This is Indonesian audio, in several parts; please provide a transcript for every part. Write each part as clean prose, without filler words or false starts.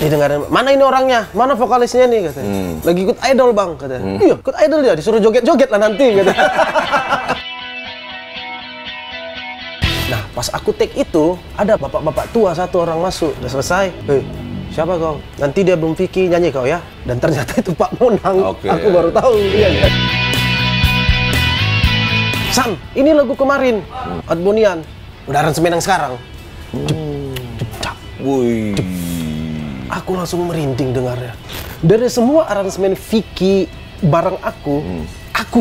Didengarin, mana ini orangnya? Mana vokalisnya nih? Katanya. Lagi ikut idol bang, katanya. Iya, ikut idol dia, disuruh joget-joget lah nanti. Katanya. Nah, pas aku take itu, ada bapak-bapak tua satu orang masuk. Udah selesai. Hei, siapa kau? Nanti dia belum Vicky nyanyi kau ya. Dan ternyata itu Pak Monang. Aku baru tahu. Iya. San, ini lagu kemarin. Adbonian. Udah aransemen yang sekarang. Wih. Aku langsung merinding dengarnya. Dari semua aransemen Vicky bareng aku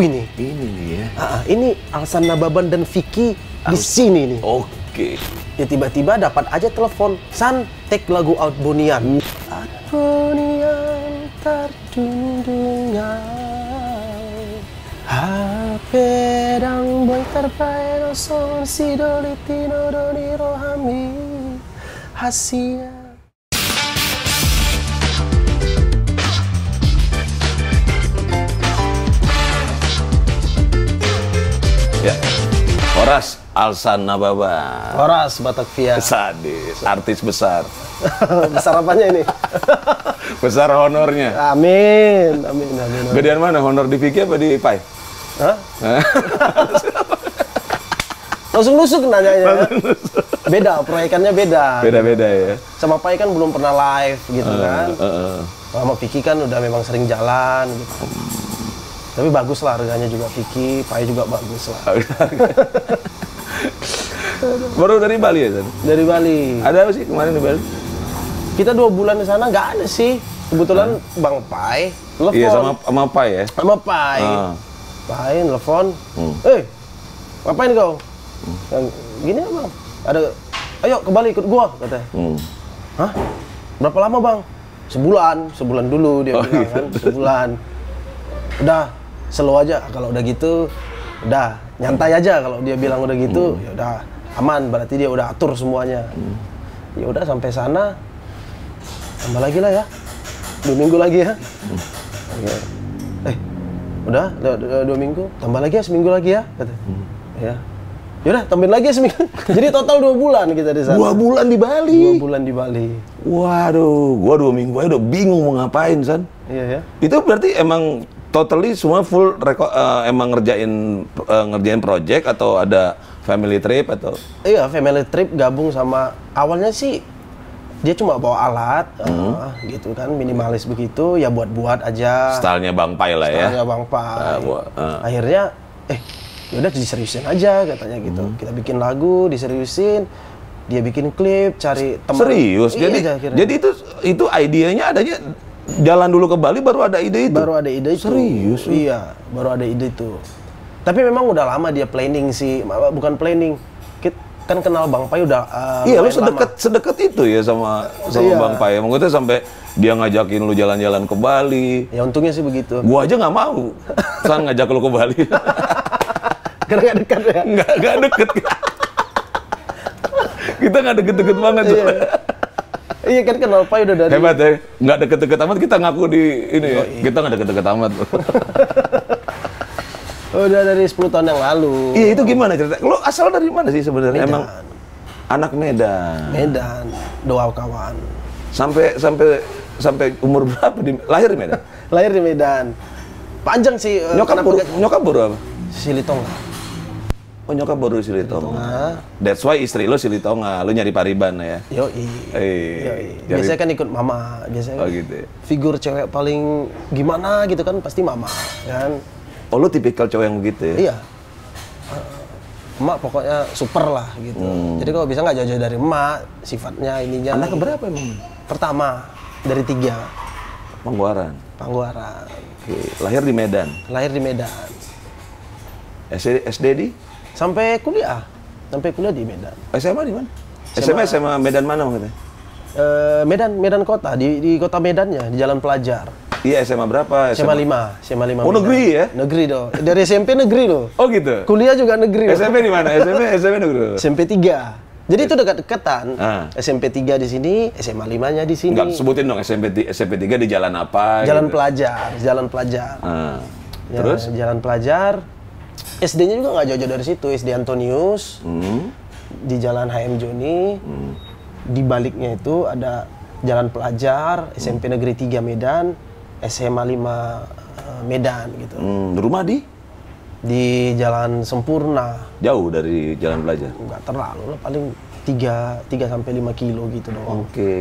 ini. Ini nih ya. Ini Alsan Nababan dan Vicky di sini nih. Oke. Ya tiba-tiba dapat aja telepon, San, take lagu Outbonian. Outbonian terdungungan, HP dang boy terbaik son si dolitino doni rohami hasia. Ya. Horas Alsan Nababan. Horas Batavia. Sadis, artis besar. Besar apanya ini? Besar honornya. Amin. Gedean mana? Honor di Vicky apa di Pai? Hah? Langsung nusuk nanyanya. Beda, proyekannya beda. Beda-beda ya. Sama Pai kan belum pernah live gitu kan. Sama Vicky kan udah memang sering jalan gitu. Tapi bagus lah harganya juga Vicky, Pai juga bagus lah. Baru dari Bali ya, San? Dari Bali. Ada apa sih kemarin di Bali? Kita 2 bulan di sana nggak ada sih. Kebetulan Bang Pai telepon. Iya, sama Pai ya? Sama Pai. Pai telepon. Ngapain kau? Gini ya bang, ada, ayo ke Bali ikut gua, katanya. Hah? Berapa lama bang? Sebulan dulu dia bilang gitu. kan, sebulan. Udah, slow aja, kalau udah gitu, udah nyantai aja kalau dia bilang udah gitu, ya udah aman, berarti dia udah atur semuanya. Ya udah sampai sana, tambah lagi lah ya, 2 minggu lagi ya. Udah 2 minggu, tambah lagi ya, seminggu lagi ya, katanya. Ya. Yaudah, tambahin lagi ya seminggu. Jadi total 2 bulan kita di sana. 2 bulan di Bali? 2 bulan di Bali. Waduh, gua 2 minggu aja udah bingung mau ngapain, San. Iya ya. Itu berarti emang totally semua full emang ngerjain project atau ada family trip atau? Iya, family trip gabung sama, awalnya sih dia cuma bawa alat, gitu kan, minimalis begitu, ya buat-buat aja. Stylenya Bang Pai lah ya? Stylenya Bang Pai. Akhirnya, yaudah diseriusin aja katanya gitu. Kita bikin lagu, diseriusin, dia bikin klip, cari teman. Serius? Iya, jadi itu idenya adanya jalan dulu ke Bali baru ada ide itu? Baru ada ide itu. Serius? Iya, baru ada ide itu. Tapi memang udah lama dia planning sih, bukan planning. Kan kenal Bang Pai udah iya, lu sedekat itu ya sama iya. Bang Pai. Maksudnya sampai dia ngajakin lu jalan-jalan ke Bali. Ya untungnya sih begitu. Gua aja nggak mau. San ngajak lu ke Bali. Karena nggak dekat ya? Nggak deket. Kita nggak deket-deket banget. Iya. Iya kan kenal Pai udah dari... Hebat ya, nggak deket-deket amat, kita ngaku di ini ya. Kita nggak deket-deket amat. Udah dari 10 tahun yang lalu. Iya, itu gimana cerita? Lo asal dari mana sih sebenarnya? Emang anak Medan. Medan, doa kawan. Sampai umur berapa lahir di Medan? Lahir di Medan. Panjang sih. Nyokap baru apa? Silitonga. Oh, nyokap baru Silitonga. That's why istri lo Silitonga, lo nyari Pariban ya? Yoi. Biasanya kan ikut mama. Biasanya gitu ya? Figur cewek paling gimana gitu kan pasti mama kan. Oh, lo tipikal cowok yang begitu ya? Iya. Emak pokoknya super lah gitu. Jadi kalau bisa nggak jauh-jauh dari emak, sifatnya ininya. Anak keberapa emang? Pertama dari 3. Pangguaran. Oke. Lahir di Medan. Lahir di Medan. SD di? Sampai kuliah di Medan. SMA di mana? SMA Medan mana maksudnya? Medan kota, di kota Medannya, di Jalan Pelajar. Iya, SMA berapa? SMA 5 Oh, Medan. negeri ya? Negeri dong. Dari SMP negeri loh. Oh gitu? Kuliah juga negeri. SMP di mana? SMP negeri. SMP 3. Jadi itu dekat-dekatan. SMP 3 di sini, SMA 5-nya di sini. Enggak, sebutin dong SMP 3 di jalan apa? Jalan gitu. Jalan Pelajar. Ya, terus? Jalan Pelajar. SD-nya juga nggak jauh-jauh dari situ, SD Antonius. Di Jalan HM Joni. Di baliknya itu ada Jalan Pelajar, SMP Negeri 3 Medan, SMA 5 Medan gitu. Rumah Di Jalan Sempurna. jauh dari Jalan Pelajar. Nggak terlalu lah, paling 3 sampai 5 kilo gitu doang. Oke.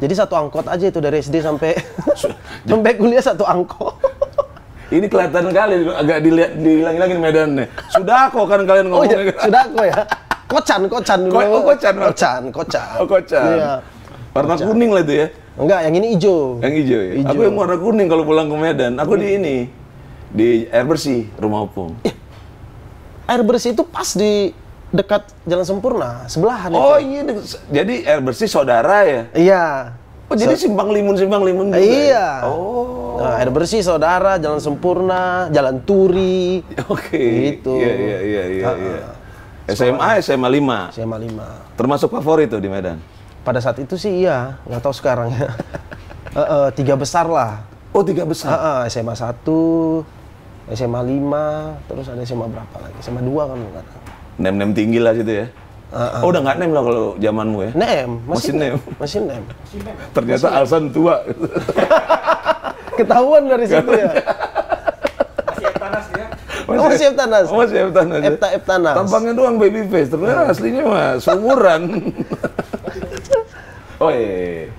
Jadi satu angkot aja itu dari SD sampai sampai kuliah satu angkot. Ini kelihatan kali agak dihilang-hilangin Medannya. Sudah kok kan kalian Oh ngomongnya. iya, sudah kok ya. Kocan dulu. Kocan. Kocan. Oh, kocan. Iya. Warna Kocan. kuning lah itu ya. Enggak, yang ini hijau. Yang hijau ya. Hijau. Aku yang warna kuning kalau pulang ke Medan. Aku di ini. Di air bersih, rumah opung. Air bersih itu pas di dekat Jalan Sempurna, sebelahan Oh itu. iya, jadi air bersih saudara ya? Iya. Oh jadi simpang limun juga Iya. ya? Oh. Nah, air bersih saudara, Jalan Sempurna, Jalan Turi. Oke. Gitu. Iya. SMA 5. SMA 5. Termasuk favorit tuh di Medan? Pada saat itu sih iya, nggak tahu sekarang ya. 3 besar lah. Oh 3 besar? SMA 1, SMA 5, terus ada SMA berapa lagi? SMA 2 kan bukan? Nem tinggi lah situ ya? Oh udah nggak nem lah kalau zamanmu ya? Nem, Masih nem? Masih nem. Ternyata Alsan tua. Ketahuan dari situ ya. Masih Eptanas. Masih Eptanas. Eptanas. Tampangnya doang baby face, ternyata aslinya mah seumuran. Oh iya.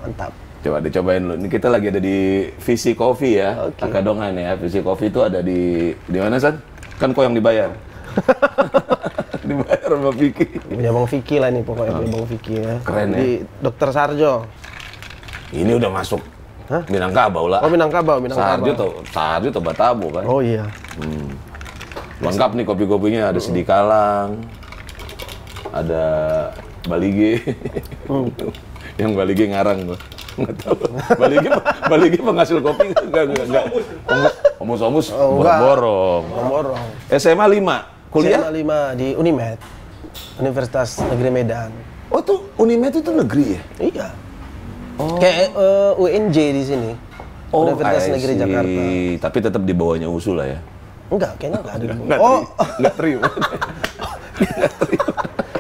Mantap. Coba dicobain lu. Ini kita lagi ada di Visi Coffee ya. Oke. Kakadongan ya. Visi Coffee itu ada di mana, San? Kan kau yang dibayar. Dibayar sama Vicky. Punya Bang Vicky lah ini pokoknya, punya Bang Vicky ya. Keren ya. Di Dr. Sarjo. Ini udah masuk Minangkabau lah. Oh, Minangkabau. Sarjo tuh Batabo kan. Oh iya. Lengkap nih kopi-kopinya, ada Sidikalang, ada Balige. Yang Balige ngarang gua. Nggak tahu. Balige penghasil kopi enggak. Omus-omus borong-borong. Borong. SMA 5, kuliah? SMA 5 di Unimed. Universitas Negeri Medan. Oh tuh Unimed itu negeri ya? Iya. Kayak UNJ di sini. Universitas I Negeri see. Jakarta. Tapi tetap di bawahnya USU lah ya? Enggak, kayaknya enggak ada. Nggak terima.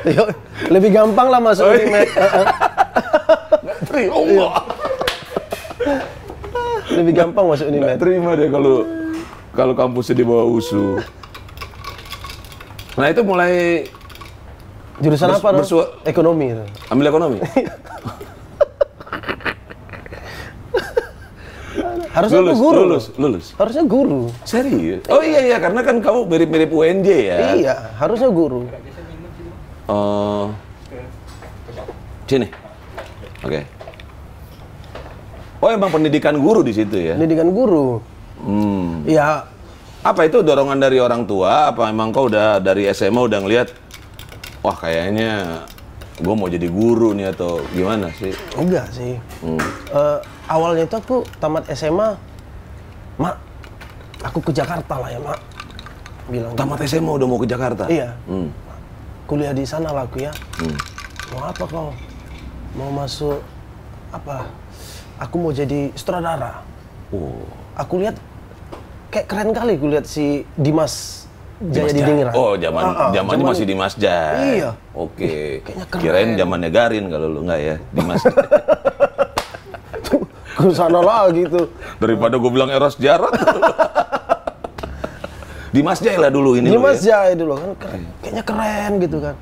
Yuk, lebih gampang lah masuk Unimed. Nggak terima. Oh, enggak. Lebih gampang masuk Unimed. Nggak terima deh kalau kampusnya di bawah USU. Nah itu mulai Jurusan apa dong? Ekonomi. ambil ekonomi. Harusnya aku guru. Lulus. Harusnya guru. Serius? Oh iya karena kan kamu mirip-mirip UNJ ya. Iya, harusnya guru. Sini. Oke. Oh emang pendidikan guru di situ ya? Pendidikan guru. Iya. Apa itu dorongan dari orang tua? Apa emang kau udah dari SMA udah ngeliat, wah kayaknya gue mau jadi guru nih atau gimana sih? Enggak sih. Awalnya itu aku tamat SMA, Mak, aku ke Jakarta lah ya, Mak. Bilang Tamat SMA udah mau ke Jakarta? Iya. Kuliah di sana lah aku ya. Mau apa kau? Mau masuk apa? Aku mau jadi sutradara. Aku lihat kayak keren kali aku lihat si Dimas Jaya Didingrat. Oh, zamannya masih Dimas Jaya. Iya. Oke. Kayaknya keren. Kirain zamannya Garin kalau lu enggak ya, Dimas. Ke sana lagi tuh. Daripada gue bilang Eros Jarot. Dimas Jaya lah dulu ini. Dimas ya. Jaya dulu kan keren. Kayaknya keren gitu kan.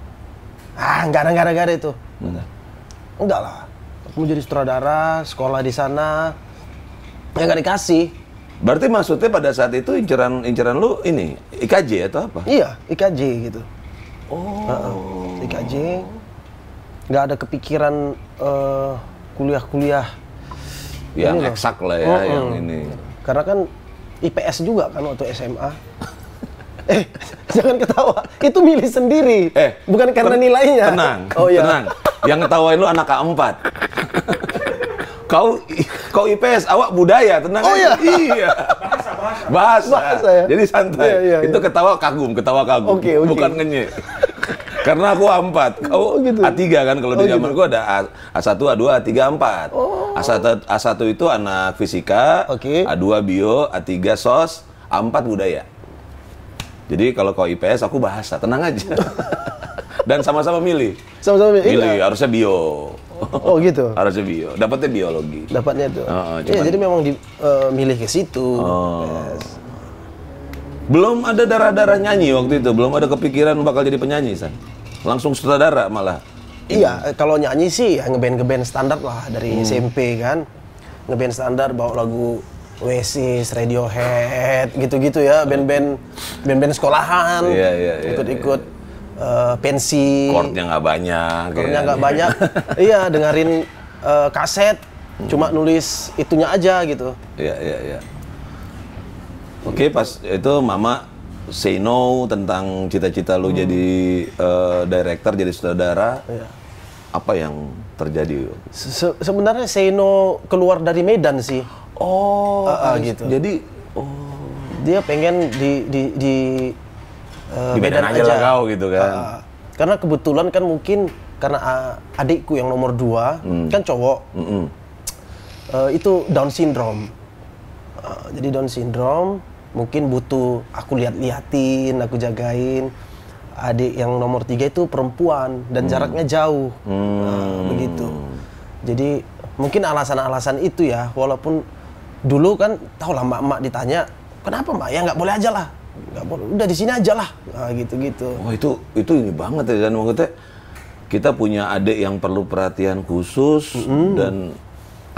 Enggak ada gara-gara itu. Enggak lah. Aku mau jadi sutradara, sekolah di sana. Ya nggak dikasih. Berarti maksudnya pada saat itu inceran lu ini IKJ atau apa? Iya, IKJ gitu. IKJ. Nggak ada kepikiran kuliah-kuliah Yang ini loh. eksak lah ya, yang ini. Karena kan IPS juga kan waktu SMA. Jangan ketawa. Itu milih sendiri. Bukan karena nilainya. Tenang, Oh iya. tenang. Yang ngetawain lu anak K4. Kau IPS, awak budaya, tenang Oh aja. Iya. Bahasa ya. Jadi santai. Iya. Itu ketawa kagum. Oke. Bukan ngenyek. Karena aku A4, kau gitu. A3 kan, kalau di zaman gitu. gua ada A1, A2, A3, A4. A1 itu anak fisika, Oke. A2 bio, A3 sos, A4 budaya. Jadi kalau kau IPS, aku bahasa, tenang aja. Dan sama-sama milih. Sama-sama Milih, iya. harusnya bio. Oh gitu. Harusnya bio. Dapatnya biologi. Dapatnya tuh. Oh, Iya, jadi memang milih ke situ. Oh. Yes. Belum ada darah-darah nyanyi waktu itu, belum ada kepikiran bakal jadi penyanyi, San. Langsung sutradara malah. Iya, kalau nyanyi sih ya ngeband standar lah dari SMP kan. Ngeband standar bawa lagu Oasis, Radiohead, gitu-gitu ya, band-band sekolahan. Iya. Ikut-ikut pensi. Chordnya nggak banyak. Chordnya nggak banyak. Iya, dengerin kaset, cuma nulis itunya aja gitu. Iya. Oke, pas itu Mama say no tentang cita-cita lu jadi director, jadi sutradara. Iya. Apa yang terjadi? Sebenarnya say no keluar dari Medan sih. Oh, gitu. Jadi Dia pengen di Medan aja lah kau gitu kan. Karena kebetulan kan mungkin karena adikku yang nomor 2 kan cowok. Itu Down syndrome. Jadi Down syndrome mungkin butuh aku liatin, aku jagain. Adik yang nomor 3 itu perempuan dan jaraknya jauh. Begitu. Jadi mungkin alasan-alasan itu ya, walaupun dulu kan tau lah mak ditanya, kenapa Mbak? Ya nggak boleh aja lah. Nggak boleh, udah di sini aja lah. Nah, gitu-gitu. Oh itu ini banget ya, dan maksudnya kita punya adik yang perlu perhatian khusus dan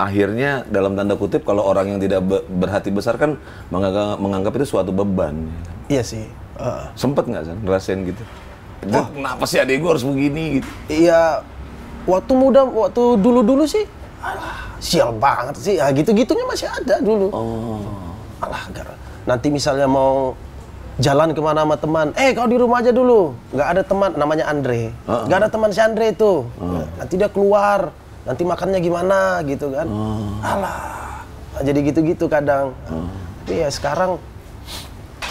akhirnya dalam tanda kutip kalau orang yang tidak berhati besar kan menganggap itu suatu beban. Iya sih. Sempet nggak San ngerasain gitu? Kenapa sih adik gue harus begini gitu? Iya, waktu muda, waktu dulu sih, alah, sial banget sih. Ya, gitu-gitunya masih ada dulu. Alah, nanti misalnya mau jalan kemana sama teman, kau di rumah aja dulu. Nggak ada teman, namanya Andre. Nggak ada teman si Andre itu. Nanti dia keluar, nanti makannya gimana gitu kan. Alah, jadi gitu-gitu kadang. Tapi ya sekarang,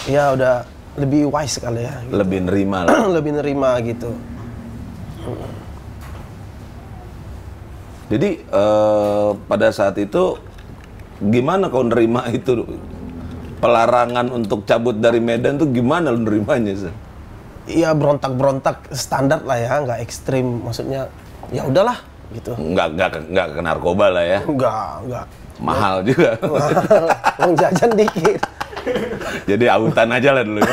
ya udah lebih wise kali ya. Gitu. Lebih nerima lah. Lebih nerima gitu. Jadi pada saat itu gimana kau nerima itu? Pelarangan untuk cabut dari Medan tuh gimana lu nerimanya, San? Iya, berontak-berontak standar lah ya, nggak ekstrim. Maksudnya ya udahlah gitu. Nggak ke narkoba lah ya. Nggak. Mahal juga. Uang jajan dikit. Jadi autan aja lah dulu.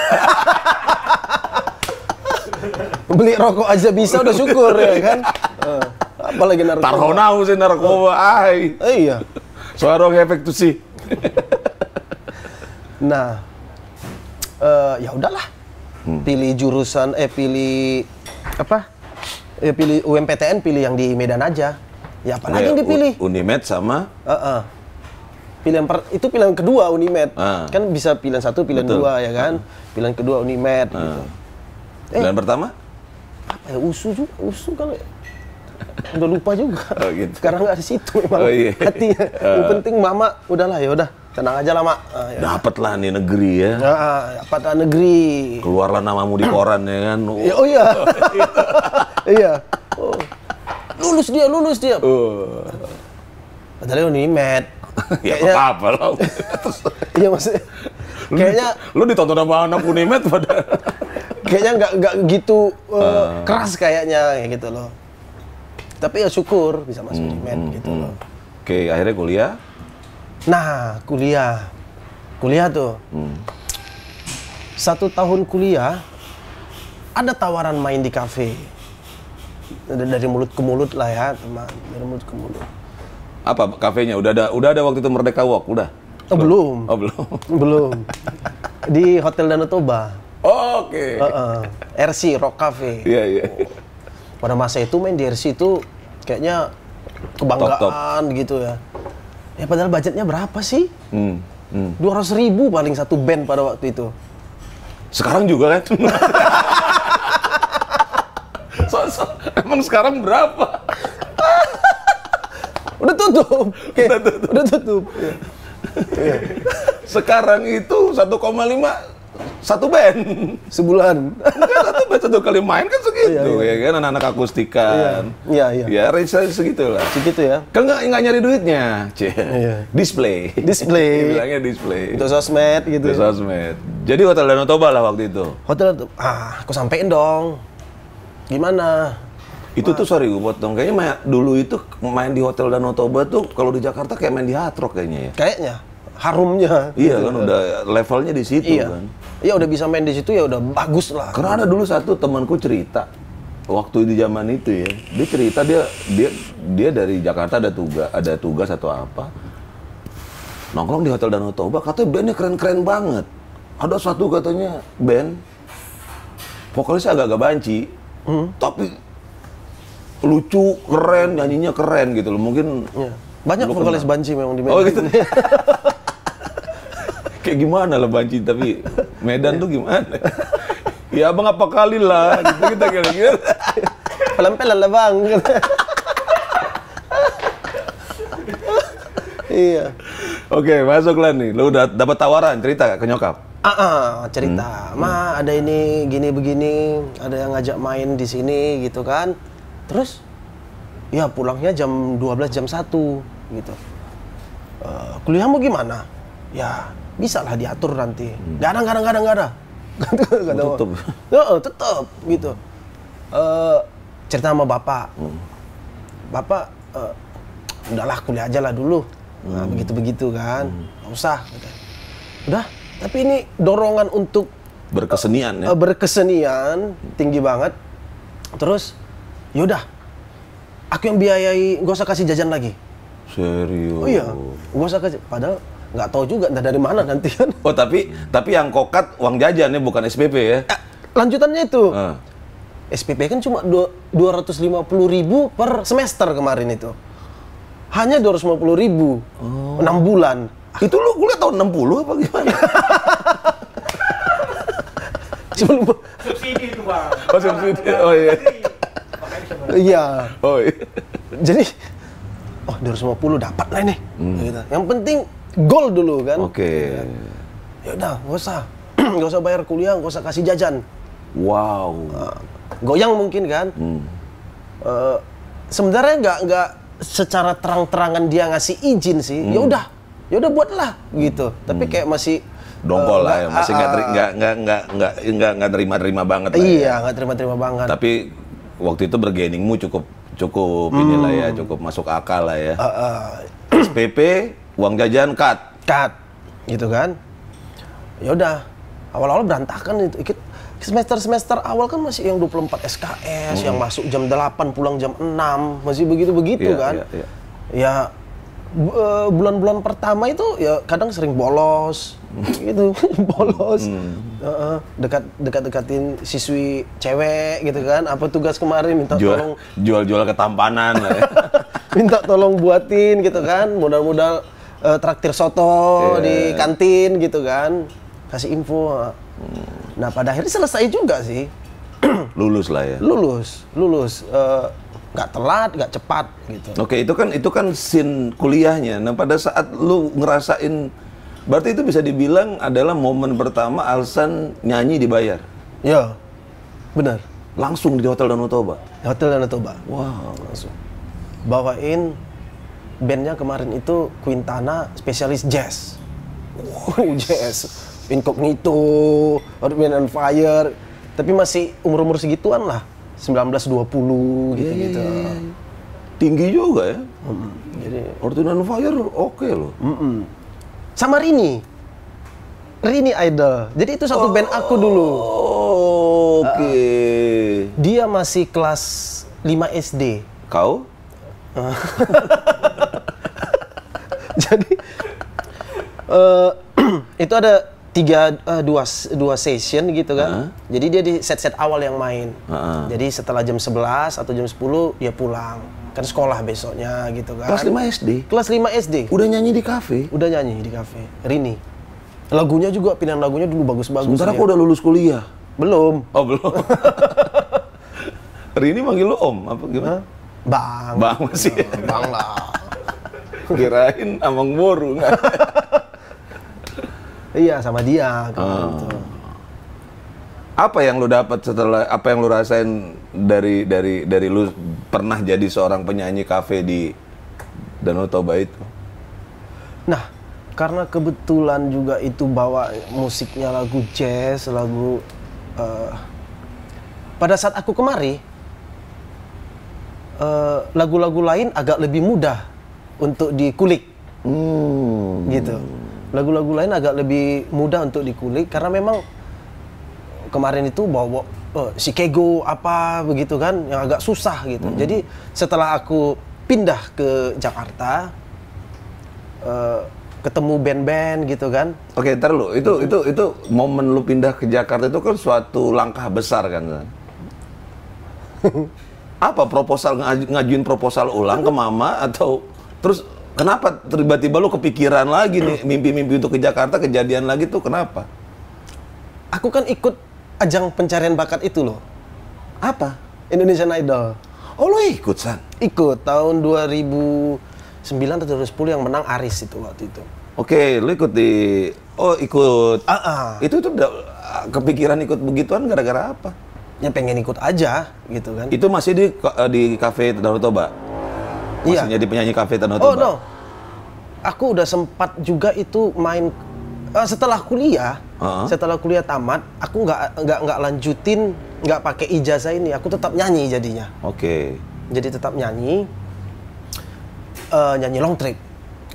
Beli rokok aja bisa udah syukur ya kan. Apalagi narkoba. Tarhonau sih narkoba. Iya. Suara efek tuh sih. Nah, ya udahlah. Pilih jurusan, pilih apa? Pilih UMPTN, pilih yang di Medan aja. Ya apalagi yang dipilih? Unimed sama? Itu pilihan kedua Unimed. Kan bisa pilihan 1, pilihan 2 ya kan. Pilihan kedua Unimed gitu. Pilihan pertama? Apa ya, USU kan udah lupa juga. Oh, gitu. Sekarang nggak di situ memang. Hatinya. Yang penting Mama udahlah, ya udah tenang aja lah Mak. Ya. Dapat lah nih negeri ya. Dapat lah negeri. Keluarlah namamu di koran ya kan. Oh iya. Iya. Lulus dia. Padahal Unimed. Ya apa-apa loh. Iya maksudnya. Kayaknya lu ditonton sama anak Unimed pada. Kayaknya nggak gitu keras kayaknya kayak gitu loh. Tapi ya syukur bisa masuk Unimed gitu loh. Oke, akhirnya kuliah. Nah, kuliah tuh. 1 tahun kuliah ada tawaran main di kafe. Dari mulut ke mulut lah ya, teman. Dari mulut ke mulut. Apa kafenya? Udah ada waktu itu Merdeka Walk, udah? Belum. Oh, belum. Belum. Di Hotel Danau Toba. Oh, oke. RC Rock Cafe. Iya. Pada masa itu main di RC itu kayaknya kebanggaan gitu ya. Ya padahal budgetnya berapa sih? 200.000 paling satu band pada waktu itu. Sekarang juga kan? Emang sekarang berapa? Udah tutup. Udah tutup. Ya. Sekarang itu 1,5 satu band sebulan. Enggak, satu band 1 kali main kan segitu. Ya kan, anak-anak akustikan. Iya. Ya range segitulah. Segitu ya. Kan nggak nyari duitnya, Display. Bilangnya display. Untuk sosmed gitu. Untuk sosmed. Jadi Hotel Danau Toba lah waktu itu. Hotel, aku sampein dong. Gimana? Itu tuh sorry gue potong, kayaknya dulu itu main di Hotel Danau Toba tuh kalau di Jakarta kayak main di Hard Rock kayaknya ya. Kayaknya harumnya. Iya kan udah levelnya di situ kan. Iya udah bisa main di situ ya udah bagus lah. Karena ada dulu satu temanku cerita waktu di zaman itu ya, dia cerita dia dari Jakarta ada tugas atau apa. Nongkrong di Hotel Danau Toba, katanya bandnya keren-keren banget. Ada satu katanya band, vokalisnya agak-agak banci, tapi lucu, keren, nyanyinya keren gitu loh. Mungkin banyak vokalis banci memang di Medan. Oh gitu. Kayak gimana lah banci, tapi Medan tuh gimana? Ya abang apa kali lah, gitu kita kira-kira. Pelan-pelan lah bang. Iya. Oke, masuklah nih. Lu udah dapat tawaran cerita ke nyokap? Cerita. Ma, ada ini gini begini, ada yang ngajak main di sini gitu kan. Terus ya pulangnya jam 12 jam 1 gitu. Kuliahmu gimana? Ya, bisa lah diatur nanti. Gak ada. Tutup. Tetap gitu. Cerita sama bapak. Bapak udahlah kuliah aja lah dulu. Nah, begitu kan. Nggak usah gitu. Udah, tapi ini dorongan untuk Berkesenian ya. Berkesenian tinggi banget. Terus yaudah, aku yang biayai, gak usah kasih jajan lagi. Serius? Oh iya, gak usah kasih. Padahal nggak tahu juga entah dari mana nanti kan. Oh tapi yang kokat uang jajan ya, bukan SPP ya? Lanjutannya itu, SPP kan cuma 250.000 per semester kemarin itu. Hanya 250.000, 6 bulan. Itu lu kuliah tahun 60 apa gimana? Subsidi itu bang. Oh subsidi, oh iya. Iya. Oh iya. Jadi, 250 dapat lah nih. Gitu. Yang penting goal dulu kan. Oke. Ya udah, nggak usah bayar kuliah, nggak usah kasih jajan. Wow. Goyang mungkin kan. Sebenarnya nggak secara terang-terangan dia ngasih izin sih. Ya udah buatlah gitu. Tapi kayak masih dongkol lah ya, masih nggak terima banget lah. Iya, ya. nggak terima banget. Tapi waktu itu bergeningmu cukup inilah ya, cukup masuk akal lah ya. SPP, uang jajan cut, gitu kan. Ya udah, awal-awal berantakan itu. Semester awal kan masih yang 24 SKS, yang masuk jam 8, pulang jam 6, masih begitu kan. Ya bulan-bulan pertama itu ya kadang sering bolos gitu. Dekat-dekatin siswi cewek gitu kan. Apa tugas kemarin minta tolong jual ketampanan lah ya. Minta tolong buatin gitu kan, modal traktir soto di kantin gitu kan, kasih info. Nah pada akhirnya selesai juga sih. Lulus lah ya. Lulus, nggak telat, nggak cepat gitu. Oke, itu kan scene kuliahnya. Nah pada saat lu ngerasain, berarti itu bisa dibilang adalah momen pertama Alsan nyanyi dibayar. Ya, benar. Langsung di Hotel Danau Toba. Hotel Danau Toba. Wow. Langsung. Bawain bandnya kemarin itu Quintana spesialis jazz. Wow, jazz. Incognito, Earth, Wind and Fire. Tapi masih umur-umur segituan lah. 19-20 gitu-gitu. Tinggi juga ya. Jadi Earth, Wind and Fire oke loh. sama Rini Idol. Jadi itu satu band aku dulu. Oke. Dia masih kelas 5 SD. Kau? Jadi itu ada dua session gitu kan. Jadi dia di set awal yang main. Jadi setelah jam 11 atau jam 10 dia pulang. Kan sekolah besoknya gitu kan. Kelas 5 SD? Kelas 5 SD. Udah nyanyi di kafe? Udah nyanyi di kafe. Rini. Lagunya juga, pilihan lagunya dulu bagus-bagus. Sementara aku udah lulus kuliah? Belum. Oh belum. Rini manggil lu om? Apa gimana? Bang. Bang masih? Bang lah. Kirain Amang Boru nggak? Iya, sama dia gitu. Apa yang lu dapat setelah, apa yang lu rasain dari lu pernah jadi seorang penyanyi kafe di Danau Toba itu? Nah, karena kebetulan juga itu bawa musiknya lagu jazz, lagu pada saat aku kemari lagu-lagu lain agak lebih mudah untuk dikulik. Gitu. Lagu-lagu lain agak lebih mudah untuk dikulik karena memang kemarin itu bawa Chicago apa begitu kan yang agak susah gitu. Jadi setelah aku pindah ke Jakarta, ketemu band-band gitu kan. Oke, ntar lu, itu momen lu pindah ke Jakarta itu kan suatu langkah besar kan? Apa proposal, ngajuin proposal ulang ke mama atau terus kenapa tiba-tiba lu kepikiran lagi nih mimpi-mimpi untuk ke Jakarta, kejadian lagi tuh kenapa? Aku kan ikut ajang pencarian bakat itu loh. Apa? Indonesian Idol. Oh, lu ikut, San? Ikut tahun 2009 atau 2010 yang menang Aris itu waktu itu. Oke, lu ikut di... Oh, ikut. Itu udah kepikiran ikut begituan gara-gara apa? Ya pengen ikut aja gitu kan. Itu masih di kafe Danau Toba? Iya. Masih jadi penyanyi kafe Danau Oh Toba? no. Aku udah sempat juga itu main setelah kuliah. Setelah kuliah tamat, aku nggak lanjutin, nggak pakai ijazah ini. Aku tetap nyanyi jadinya. Oke. Jadi tetap nyanyi, nyanyi long trip.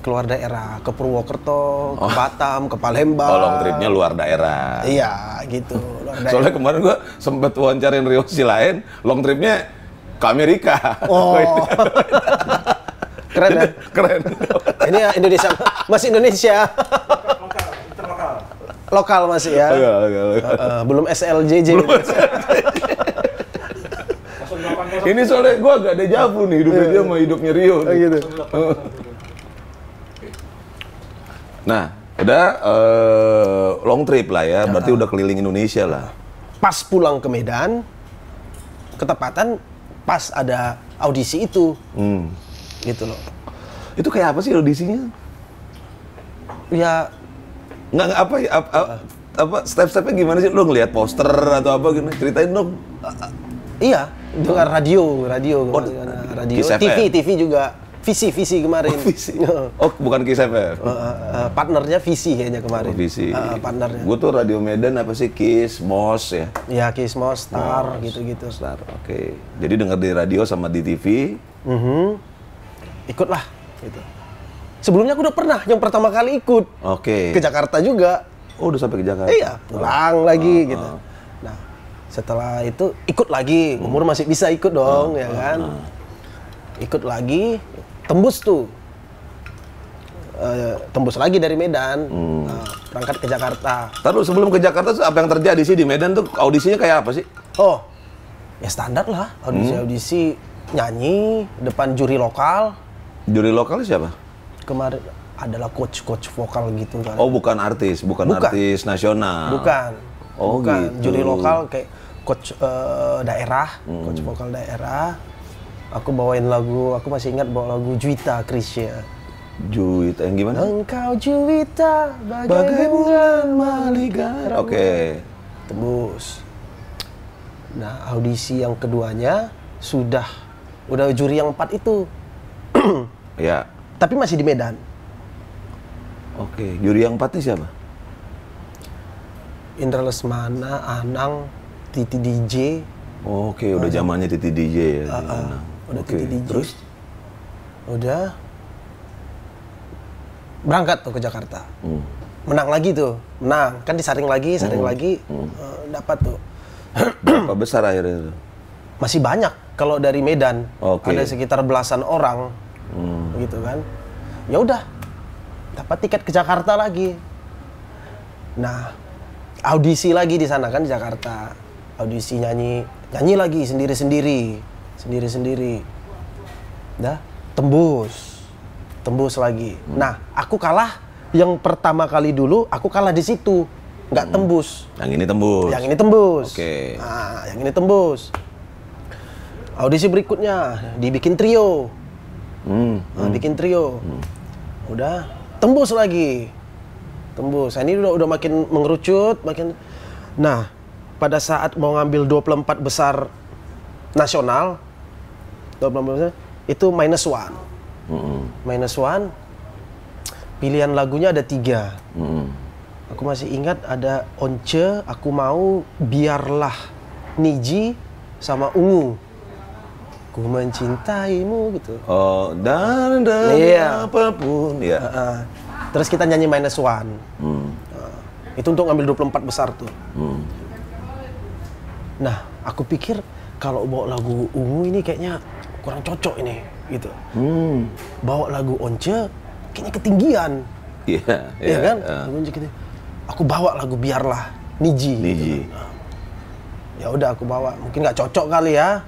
Keluar daerah, ke Purwokerto, ke Batam, ke Palembang. Oh, long tripnya luar daerah. Iya, gitu. Luar daerah. Soalnya kemarin gua sempet wawancarin Rio Silain, long tripnya ke Amerika. Oh, keren ya? Keren. Ini ya Indonesia, masih Indonesia. Lokal masih ya. Lokal. Belum SLJJ. Ini soalnya gua agak dejavu nih, hidupnya dia sama hidupnya Rio. Nih. Gitu. Nah, udah long trip lah ya, berarti udah keliling Indonesia lah. Pas pulang ke Medan, ketepatan pas ada audisi itu. Gitu loh. Itu kayak apa sih audisinya? Ya nggak apa step-stepnya gimana sih? Lo ngelihat poster atau apa gitu? Ceritain dong. iya, dengar radio radio. Kiss FM. TV juga. Visi kemarin. Visi. Oh, bukan Kiss FM. Partnernya Visi kayaknya kemarin. Visi. Partnernya. Gue tuh Radio Medan apa sih? Kiss, Mos ya? Ya, Kiss, Mos, Star, gitu-gitu. Star, oke. Jadi denger di radio sama di TV. Ikutlah, gitu. Sebelumnya aku udah pernah, yang pertama kali ikut. Oke. Ke Jakarta juga. Oh, udah sampai ke Jakarta? Iya, pulang lagi gitu. Nah, setelah itu ikut lagi. Umur masih bisa ikut dong, ya kan? Ikut lagi. Tembus tuh, tembus lagi dari Medan, berangkat ke Jakarta. Terus sebelum ke Jakarta apa yang terjadi sih di Medan tuh audisinya kayak apa sih? Oh, ya standar lah, audisi nyanyi depan juri lokal. Juri lokal siapa? Kemarin adalah coach vokal gitu kan. Oh, bukan artis artis nasional. Bukan. Oh, bukan. gitu. Juri lokal kayak coach daerah, coach vokal daerah. Aku bawain lagu, aku masih ingat bawa lagu Juwita Krisya. Juwita yang gimana? Engkau Juwita bagai bulan Maligara. Oke. Tembus. Nah, audisi yang keduanya udah juri yang 4 itu. Ya. Tapi masih di Medan. Oke, juri yang 4 ini siapa? Indra Lesmana, Anang, Titi DJ. Oke, udah zamannya Titi DJ ya. Udah Oke, Titi DJ. terus? Udah berangkat tuh ke Jakarta. Menang lagi tuh, menang. Kan disaring lagi, dapat tuh. Berapa besar akhirnya tuh? Masih banyak kalau dari Medan. Oke. Ada sekitar belasan orang. Gitu kan. Ya udah. Dapat tiket ke Jakarta lagi. Nah, audisi lagi di sana kan di Jakarta. Audisi nyanyi lagi sendiri-sendiri. Dah, tembus lagi. Nah, aku kalah yang pertama kali dulu, aku kalah di situ. Nggak tembus. Yang ini tembus. Yang ini tembus. Oke. Nah, yang ini tembus. Audisi berikutnya dibikin trio. Bikin trio. Udah, tembus lagi. Tembus. Nah, ini udah makin mengerucut, makin. Nah, pada saat mau ngambil 24 besar nasional, 24 besar, itu -1. -1. Pilihan lagunya ada 3. Aku masih ingat ada Once, Aku Mau, Biarlah, Niji, sama Ungu. ku mencintaimu gitu. Oh, dan Iya. apapun ya. Terus kita nyanyi -1. Itu untuk ngambil 24 besar tuh. Nah, aku pikir kalau bawa lagu Ungu ini kayaknya kurang cocok ini, gitu. Bawa lagu Once kayaknya ketinggian. Iya kan? Aku bawa lagu Biarlah, Niji. Gitu. Ya udah aku bawa, mungkin nggak cocok kali ya.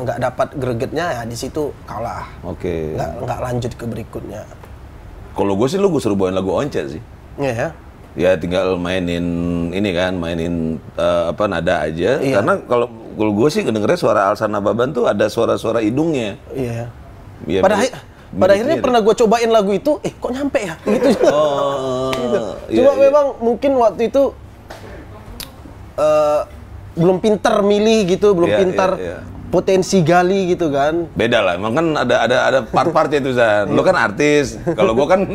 Nggak dapat gregetnya ya, di situ kalah. Oke. Nggak lanjut ke berikutnya. Kalau gue sih lu gue suruh bawain lagu Once sih. Iya ya. Ya tinggal mainin ini kan, mainin nada aja. Iya. Karena kalau gue sih ngedengernya suara Alsana Baban tuh ada suara-suara hidungnya. Iya. Ya, Pada akhirnya pernah gue cobain lagu itu, kok nyampe ya? Gitu. Gitu. Cuma Iya. memang mungkin waktu itu belum pinter milih gitu, belum Iya, pinter iya. potensi gali gitu kan. Beda lah, emang kan ada part-partnya itu Zan. Lu kan artis, kalau gua kan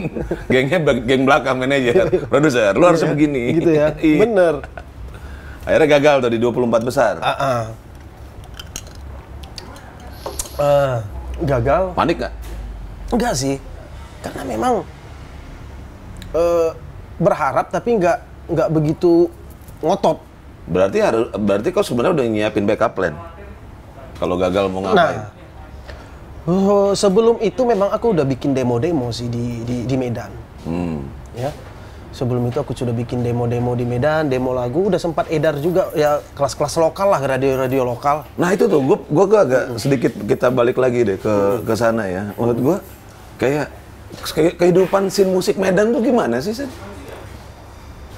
geng belakang manajer, produser. Lu harus begini. Gitu ya. Iya. Bener. Akhirnya gagal tuh di 24 besar. Gagal. Panik nggak? Enggak sih. Karena memang berharap tapi nggak begitu ngotot. Berarti kau sebenarnya udah nyiapin backup plan. Kalau gagal mau ngapain? Sebelum itu memang aku udah bikin demo-demo sih di Medan. Ya. Sebelum itu aku sudah bikin demo-demo di Medan, demo lagu, udah sempat edar juga ya kelas-kelas lokal lah, radio-radio lokal. Nah itu tuh, gua agak sedikit kita balik lagi deh ke sana ya. Menurut gua kayak kehidupan scene musik Medan tuh gimana sih, Sen?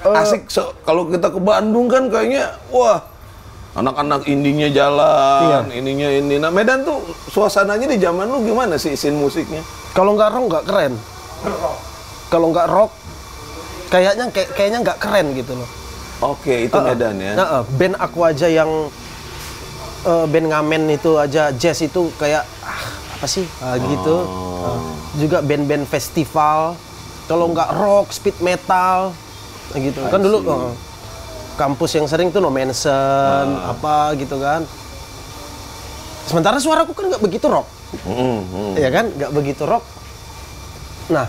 Asik, kalau kita ke Bandung kan kayaknya, wah, anak-anak indinya jalan, ininya ini. Nah Medan tuh suasananya di zaman lu gimana sih scene musiknya? Kalau nggak rock nggak keren. Kalau nggak rock, kayaknya nggak keren gitu loh. Oke, itu Medan ya. Band aku aja yang band ngamen itu aja jazz itu kayak apa sih gitu. Juga band-band festival. Kalau nggak rock, speed metal, gitu. Kan dulu kampus yang sering tuh No Manson, apa gitu kan. Sementara suaraku kan nggak begitu rock, ya kan, nggak begitu rock. Nah,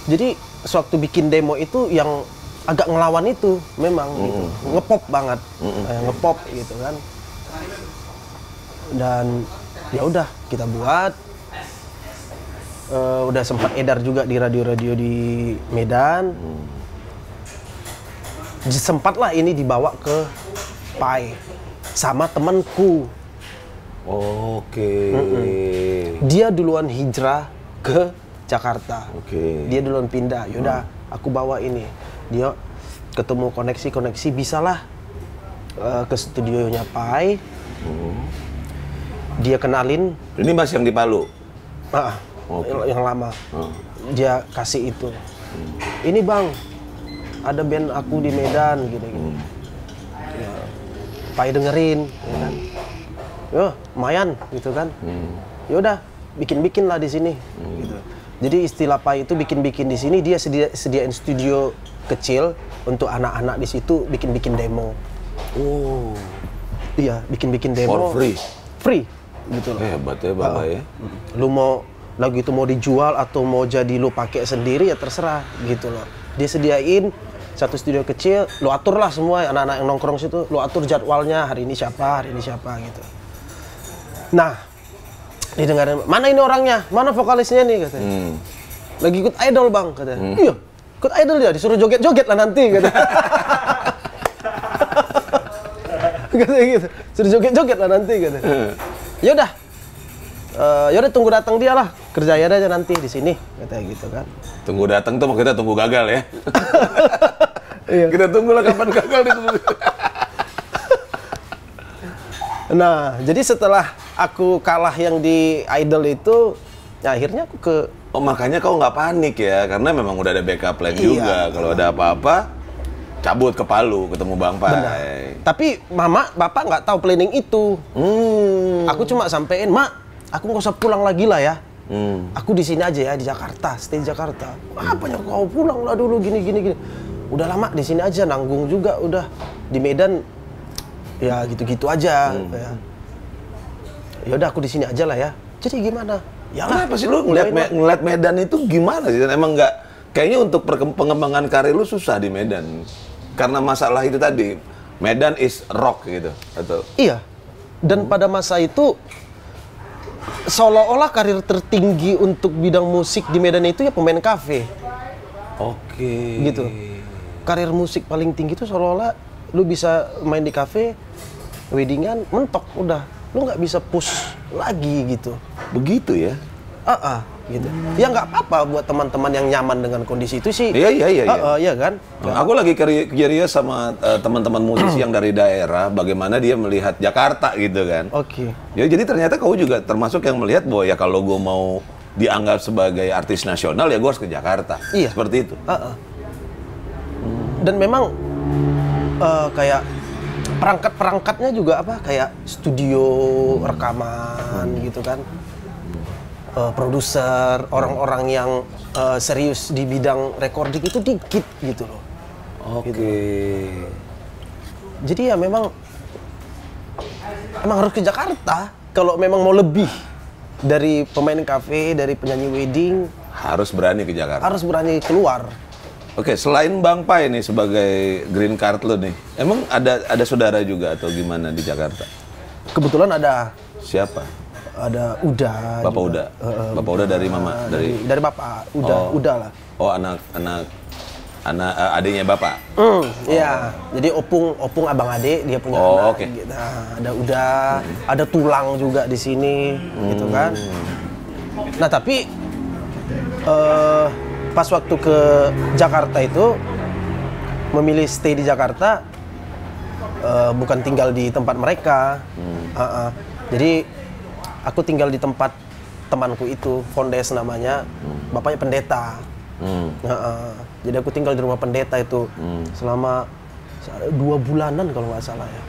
jadi sewaktu bikin demo itu yang agak ngelawan itu memang gitu. Ngepop banget, ngepop gitu kan. Dan ya udah kita buat, udah sempat edar juga di radio-radio di Medan. Sempatlah ini dibawa ke Pai sama temanku. Oke. Dia duluan hijrah ke Jakarta. Oke. Dia duluan pindah. Yaudah, aku bawa ini. Dia ketemu koneksi bisalah ke studionya Pai. Dia kenalin. Ini masih yang di Palu? Yang lama. Dia kasih itu. Ini bang, ada band aku di Medan gitu. Ya, Pai dengerin, ya kan. Yo, lumayan gitu kan. Yaudah, bikin lah di sini. Gitu. Jadi istilah Pai itu bikin di sini, dia sediain studio kecil untuk anak-anak di situ bikin demo. Oh, iya, bikin demo. For free. Free, gitu loh. Hebat ya Bapak ya. Lu mau lagu itu mau dijual atau mau jadi lu pakai sendiri ya terserah gitu loh. Dia sediain satu studio kecil, lu atur lah semua anak-anak yang nongkrong situ, lu atur jadwalnya hari ini siapa gitu. Nah, didengarin, mana ini orangnya, mana vokalisnya nih katanya. Lagi ikut idol bang katanya. Iya, ikut idol dia, disuruh joget-joget lah nanti katanya. Katanya gitu, suruh joget-joget lah nanti katanya. Yaudah, yaudah tunggu datang dia lah, kerjain aja nanti di sini katanya gitu kan. Tunggu datang tuh kita tunggu gagal ya. Iya. Kita tunggulah kapan gagal ditunggu. Nah, jadi setelah aku kalah yang di idol itu, ya akhirnya aku ke... Oh makanya kau nggak panik ya, karena memang udah ada backup plan juga. Kalau ada apa-apa, cabut ke Palu, ketemu Bang Pai. Tapi bapak nggak tahu planning itu. Aku cuma sampein, Mak, aku nggak usah pulang lagi lah ya. Aku di sini aja ya, di Jakarta, stay di Jakarta. Apanya kau pulang lah dulu, gini. Udah lama di sini aja, nanggung juga udah. Di Medan, ya gitu-gitu aja. Ya. Ya udah aku di sini aja lah ya. Jadi gimana? Ya Kenapa sih lu ngeliat Medan itu gimana sih? Emang nggak, kayaknya untuk pengembangan karir lu susah di Medan. Karena masalah itu tadi, Medan is rock gitu. Atau? Iya. Dan pada masa itu, seolah-olah karir tertinggi untuk bidang musik di Medan itu ya pemain kafe. Oke. Gitu. Karir musik paling tinggi itu seolah-olah lu bisa main di kafe, weddingan, mentok, udah. Lu nggak bisa push lagi gitu. Begitu ya? Gitu. Ya nggak apa-apa buat teman-teman yang nyaman dengan kondisi itu sih. Iya. Kan? Aku lagi curious sama teman-teman musisi yang dari daerah, bagaimana dia melihat Jakarta gitu kan. Oke. Ya, jadi ternyata kau juga termasuk yang melihat bahwa ya kalau gue mau dianggap sebagai artis nasional ya gue harus ke Jakarta. Iya. Seperti itu. Dan memang kayak perangkat-perangkatnya juga apa, kayak studio rekaman gitu kan, produser, orang-orang yang serius di bidang recording itu dikit gitu loh. Oke. Gitu. Jadi ya memang harus ke Jakarta kalau memang mau lebih dari pemain kafe, dari penyanyi wedding. Harus berani ke Jakarta. Harus berani keluar. Oke, selain Bang Pai nih sebagai green card lo nih, emang ada saudara juga atau gimana di Jakarta? Kebetulan ada. Siapa? Ada Uda. Bapak juga. Uda. Bapak Uda dari mama, dari bapak. Uda lah. Oh, anak adiknya bapak. Iya. Jadi opung abang adik, dia punya anak. Oke. Nah, ada Uda, ada Tulang juga di sini, gitu kan. Nah, tapi pas waktu ke Jakarta itu memilih stay di Jakarta, bukan tinggal di tempat mereka. Jadi aku tinggal di tempat temanku itu, Fondes namanya, bapaknya pendeta. Jadi aku tinggal di rumah pendeta itu selama 2 bulanan kalau nggak salah ya.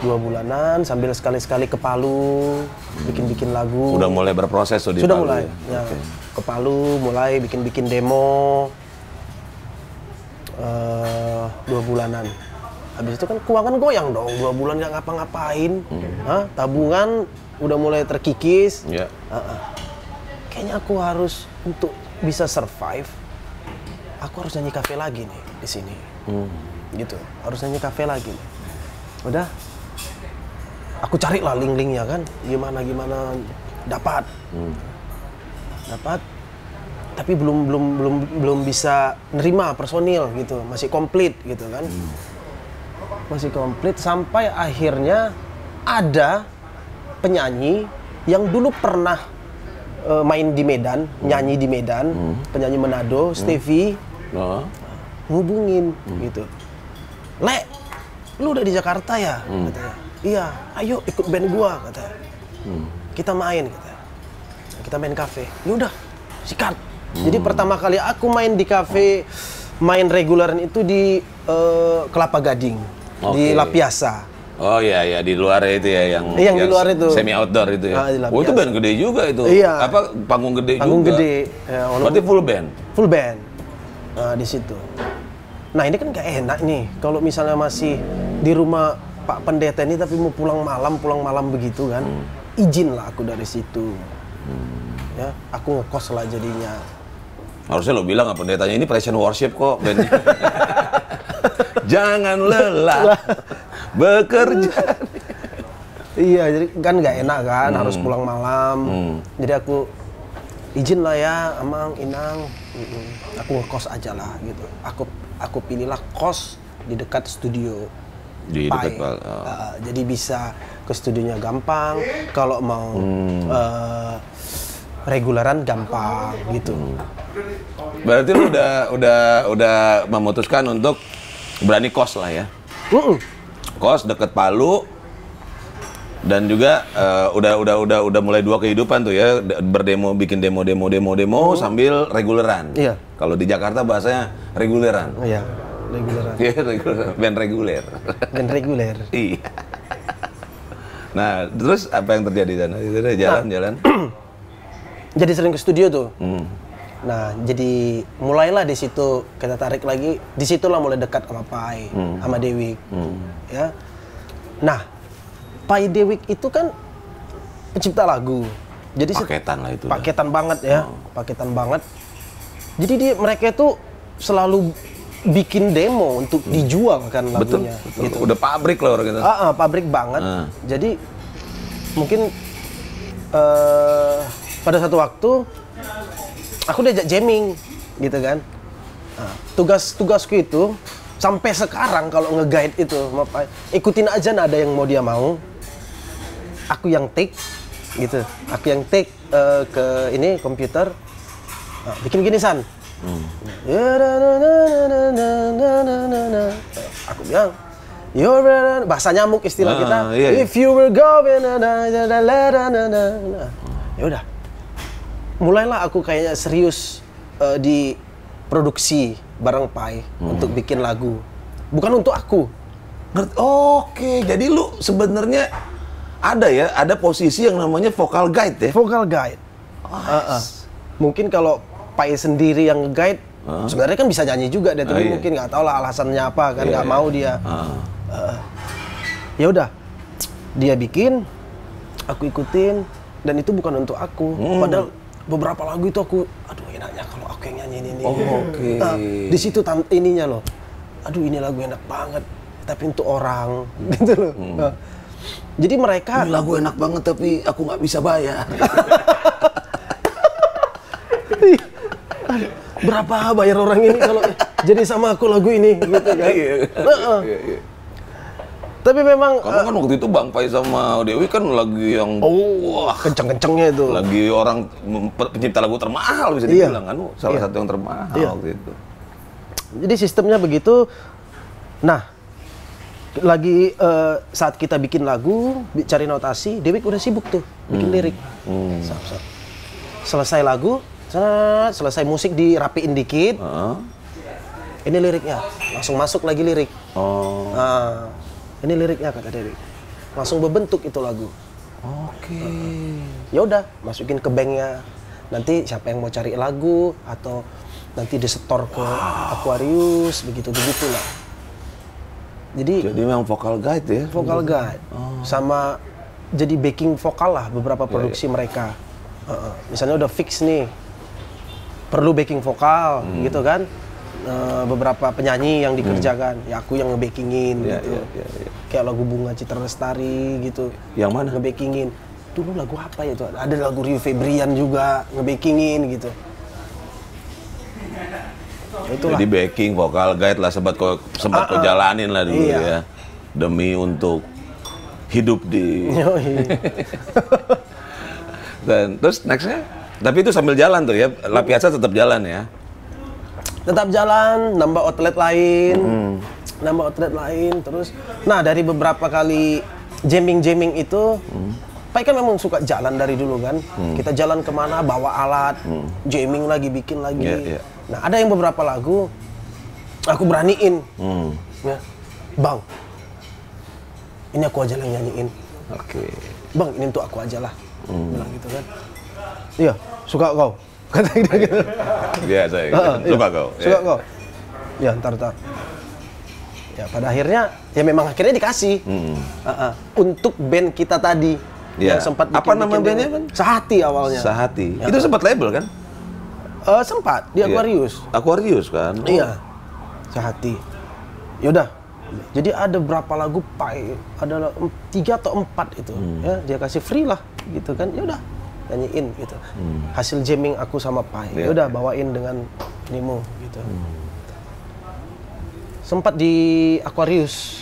2 bulanan sambil sekali-sekali ke Palu bikin-bikin lagu. Udah mulai berproses tuh di Sudah Palu, mulai. Ya. Ke Palu mulai bikin-bikin demo. 2 bulanan. Habis itu kan keuangan goyang dong, 2 bulan nggak ngapa-ngapain. Tabungan udah mulai terkikis. Yeah. Kayaknya aku harus, untuk bisa survive, aku harus nyanyi kafe lagi nih di sini. Gitu, harus nyanyi kafe lagi nih. Udah, aku cari lah link-linknya kan, gimana dapat. Dapat, tapi belum bisa nerima personil gitu, masih komplit gitu kan. Masih komplit sampai akhirnya ada penyanyi yang dulu pernah main di Medan, nyanyi di Medan, penyanyi Manado, Stevie, ngubungin gitu. "Le, lu udah di Jakarta ya?" Katanya. "Iya, ayo ikut band gua," katanya. "Kita main," katanya. "Kita main kafe." Ya udah, sikat. Jadi pertama kali aku main di kafe, main reguleran itu di Kelapa Gading, di La Piazza. Oh iya, di luar itu ya, yang di luar itu. Semi outdoor itu ya. Oh, itu band gede juga itu. Iya. Apa, panggung gede Panggung juga. gede. Ya, berarti full band. Full band. Nah, di situ. Nah, ini kan gak enak nih kalau misalnya masih di rumah Pak Pendeta ini tapi mau pulang malam begitu kan. Izin lah aku dari situ. Ya, aku ngekos lah jadinya. Harusnya lo bilang apa, pendetanya ini present worship kok bandnya. Jangan lelah bekerja. Iya, jadi kan nggak enak kan, harus pulang malam. Jadi aku izin lah ya, Amang, Inang, aku ngekos aja lah gitu. Aku pilihlah kos di dekat studio. Di dekat jadi bisa ke studionya gampang. Kalau mau reguleran gampang gitu. Berarti lu udah memutuskan untuk berani kos lah ya. Kos deket Palu, dan juga udah mulai 2 kehidupan tuh ya, berdemo, bikin demo sambil reguleran. Iya. Kalau di Jakarta bahasanya reguleran. Iya, reguleran. Iya, reguleran, band reguler. Band reguler. Iya. Nah, terus apa yang terjadi di sana? Jalan. Jadi sering ke studio tuh. Nah, jadi mulailah di situ kita tarik lagi. Di situlah mulai dekat sama Pai, sama Dewi. Ya. Nah, Pai Dewi itu kan pencipta lagu. Jadi Paketan lah itu. paketan banget ya, paketan banget. Jadi mereka itu selalu bikin demo untuk dijual kan Betul, lagunya. betul. Gitu. Udah pabrik lah orang kita. Pabrik banget. Jadi mungkin pada satu waktu aku diajak jamming gitu kan. Nah, tugasku itu sampai sekarang kalau nge-guide itu ikutin aja nada yang mau dia mau. Aku yang take gitu. Aku yang take ke ini komputer. Nah, bikin gini San. Aku bilang bahasa nyamuk istilah kita. Iya. If you were going ya udah. Mulailah aku kayaknya serius di produksi bareng Pai untuk bikin lagu. Bukan untuk aku. Oke, jadi lu sebenarnya ada posisi yang namanya vocal guide ya? Vocal guide. Mungkin kalau Pai sendiri yang nge-guide, sebenarnya kan bisa nyanyi juga deh, tapi mungkin nggak tahu lah alasannya apa kan, nggak mau dia. Ya udah, dia bikin, aku ikutin, dan itu bukan untuk aku. Padahal beberapa lagu itu aku, aduh enaknya kalau aku yang nyanyiin ini. Oke. Di situ ininya loh, aduh ini lagu enak banget, tapi untuk orang, gitu loh. Jadi mereka Ini lagu enak banget tapi aku nggak bisa bayar. berapa bayar orang ini kalau jadi sama aku lagu ini gitu kan. Iya. Tapi memang Karena kan waktu itu Bang Pai sama Dewi kan lagi yang wah kenceng-kencengnya itu. lagi orang pencipta lagu termahal bisa dibilang kan, salah satu yang termahal waktu itu. Jadi sistemnya begitu. Nah, lagi saat kita bikin lagu, cari notasi, Dewi udah sibuk tuh bikin lirik. Selesai lagu, selesai musik dirapiin dikit. Ini liriknya, langsung masuk lagi lirik. Nah, ini liriknya kata Dewi. Langsung berbentuk itu lagu. Oke. Ya udah, masukin ke banknya. Nanti siapa yang mau cari lagu atau nanti disetor ke Aquarius, begitu-begitu lah. Jadi memang vocal guide ya? Vocal guide. Sama jadi backing vokal lah beberapa produksi mereka. Misalnya udah fix nih, perlu backing vokal gitu kan. Beberapa penyanyi yang dikerjakan, ya aku yang nge-backingin gitu. Kayak lagu Bunga Citra Lestari gitu. Yang mana? Nge-backingin. Dulu lagu apa ya itu? Ada lagu Rio Febrian juga nge-backingin gitu. Itulah. Jadi backing, vocal guide lah sempat kau jalanin lah dulu ya. Demi untuk hidup di... Dan terus nextnya? Tapi itu sambil jalan tuh ya, La Piazza tetap jalan ya? Tetap jalan, nambah outlet lain, terus. Nah dari beberapa kali jamming itu, Pai kan memang suka jalan dari dulu kan. Kita jalan kemana, bawa alat, jamming lagi, bikin lagi. Nah ada yang beberapa lagu, aku beraniin, ya, Bang, ini aku aja yang nyanyiin. Bang, ini untuk aku aja lah, bilang gitu kan. Iya, suka kau. Kata gitu. Iya, saya suka kau. Suka kau. Ya, ntar. Ya, pada akhirnya, ya memang akhirnya dikasih. Untuk band kita tadi. Yang sempat bikin. Apa nama bandnya, Bang? Sehati awalnya. Sehati. Itu sempat label kan? Sempat, di Aquarius. Aquarius kan? Iya, Sehati. Yaudah, jadi ada berapa lagu Pai? Ada 3 atau 4 itu. Ya, dia kasih free lah, gitu kan. Yaudah, nyanyiin gitu. Hasil jamming aku sama Pai. Yaudah, bawain dengan Nemo gitu. Sempat di Aquarius.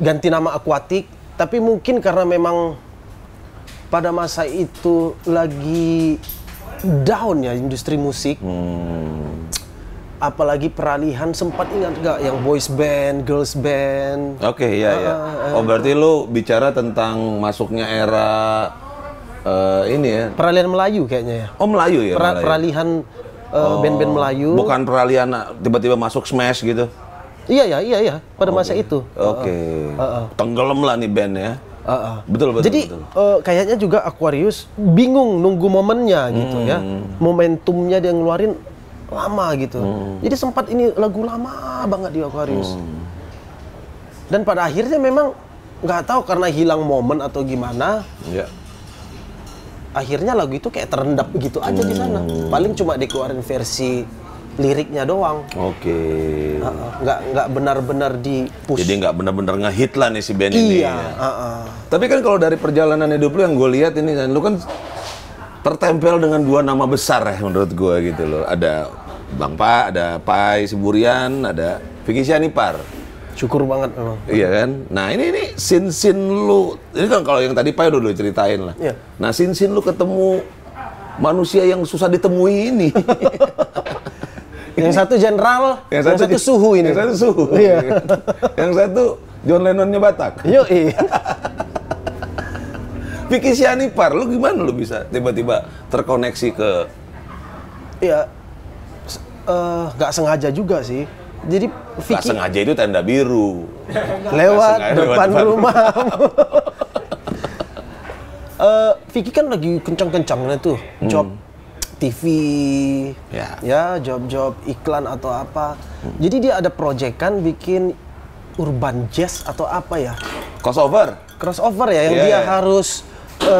Ganti nama Aquatic, tapi mungkin karena memang pada masa itu lagi down ya industri musik. Apalagi peralihan, sempat ingat nggak yang boys band, girls band? Oke, iya. Oh berarti lu bicara tentang masuknya era ini ya? Peralihan Melayu kayaknya ya. Oh Melayu ya? Peralihan band-band Melayu. Bukan peralihan tiba-tiba masuk Smash gitu? Iya. Pada masa itu. Oke. Tenggelam lah nih band ya? Betul. Jadi kayaknya juga Aquarius bingung nunggu momennya gitu ya. Momentumnya dia ngeluarin lama gitu. Jadi sempat ini lagu lama banget di Aquarius. Dan pada akhirnya memang nggak tahu karena hilang momen atau gimana. akhirnya lagu itu kayak terendap begitu aja di sana. Paling cuma dikeluarin versi liriknya doang. Oke. Nggak benar-benar di push. Jadi nggak benar-benar ngehit lah nih si band ini. Iya. Ya. Tapi kan kalau dari perjalanan hidup lu yang gue lihat ini kan, lu kan tertempel dengan 2 nama besar ya menurut gue gitu loh. Ada Bang Pa, ada Pai Siburian, ada Vicky Sianipar. Syukur banget memang. Iya kan? Nah ini scene lu, ini kan kalau yang tadi Pai udah lu ceritain lah. Iya. Nah scene lu ketemu manusia yang susah ditemui ini. Yang satu jenderal, yang satu suhu ini. Yang satu suhu. Iya. Yang satu John Lennonnya Batak. Yoi. Vicky Sianipar, lu gimana lu bisa tiba-tiba terkoneksi ke... Iya, nggak sengaja juga sih. Jadi Gak Vicky sengaja itu tenda biru. lewat Nggak sengaja depan lewat rumahmu. Vicky kan lagi kencang-kencangnya tuh job TV, ya job-job iklan atau apa. Jadi dia ada proyekan bikin urban jazz atau apa ya? Crossover ya, yang dia harus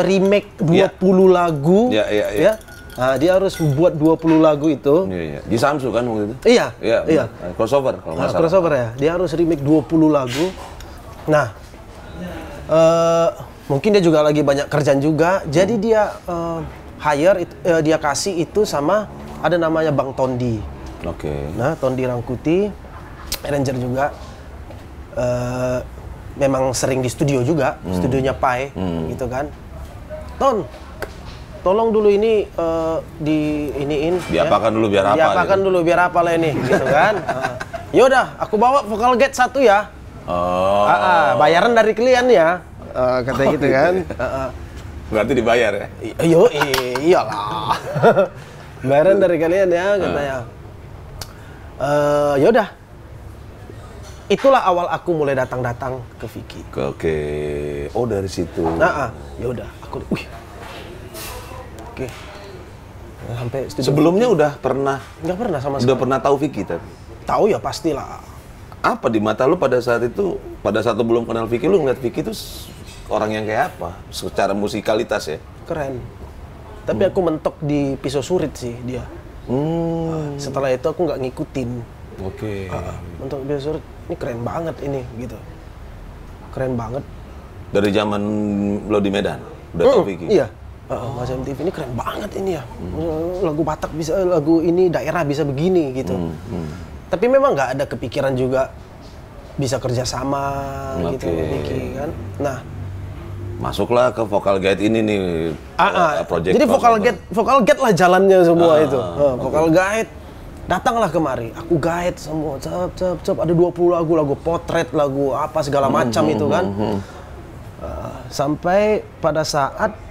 remake 20 lagu. Ya. Nah, dia harus membuat 20 lagu itu. Iya. Di Samsu kan waktu itu? Iya. Crossover kalau nggak salah. Crossover ya. Dia harus remake 20 lagu. Nah, mungkin dia juga lagi banyak kerjaan juga. Jadi dia dia kasih itu sama ada namanya Bang Tondi. Oke. Nah, Tondi Rangkuti, arranger juga. Memang sering di studio juga, studionya Pai, gitu kan. Ton, tolong dulu ini diapakan dulu biar apa? Diapakan dulu biar apa lah ini, gitu kan. Yaudah, aku bawa vokal gate 1 ya. Bayaran dari klien ya, katanya gitu kan. Berarti dibayar ya? Iyalah. Bayaran dari kalian ya, katanya. Yaudah. Itulah awal aku mulai datang-datang ke Vicky. Oke. Oh, dari situ. Ya udah, aku Oke. Sampai studio. Sebelumnya udah pernah? Nggak pernah sama sekali. Udah pernah tahu Vicky tapi? Tahu ya pastilah. Apa di mata lu pada saat itu, pada saat lu belum kenal Vicky, lu ngeliat Vicky itu orang yang kayak apa? Secara musikalitas ya? Keren. Tapi aku mentok di Pisau Surit sih dia. Setelah itu aku nggak ngikutin. Oke. Mentok Pisau Surit, ini keren banget ini gitu. Keren banget. Dari zaman lo di Medan udah tahu Vicky? Iya. Mas MTV ini keren banget ini ya. Lagu Batak bisa, lagu ini daerah bisa begini gitu. Tapi memang nggak ada kepikiran juga bisa kerjasama gitu Vicky kan. Nah, masuklah ke Vocal Guide ini nih. Project. Jadi Vocal Guide lah jalannya semua itu. Vocal Guide datanglah kemari. Aku guide semua. Cep ada 20 lagu potret, lagu apa segala macam itu kan. Sampai pada saat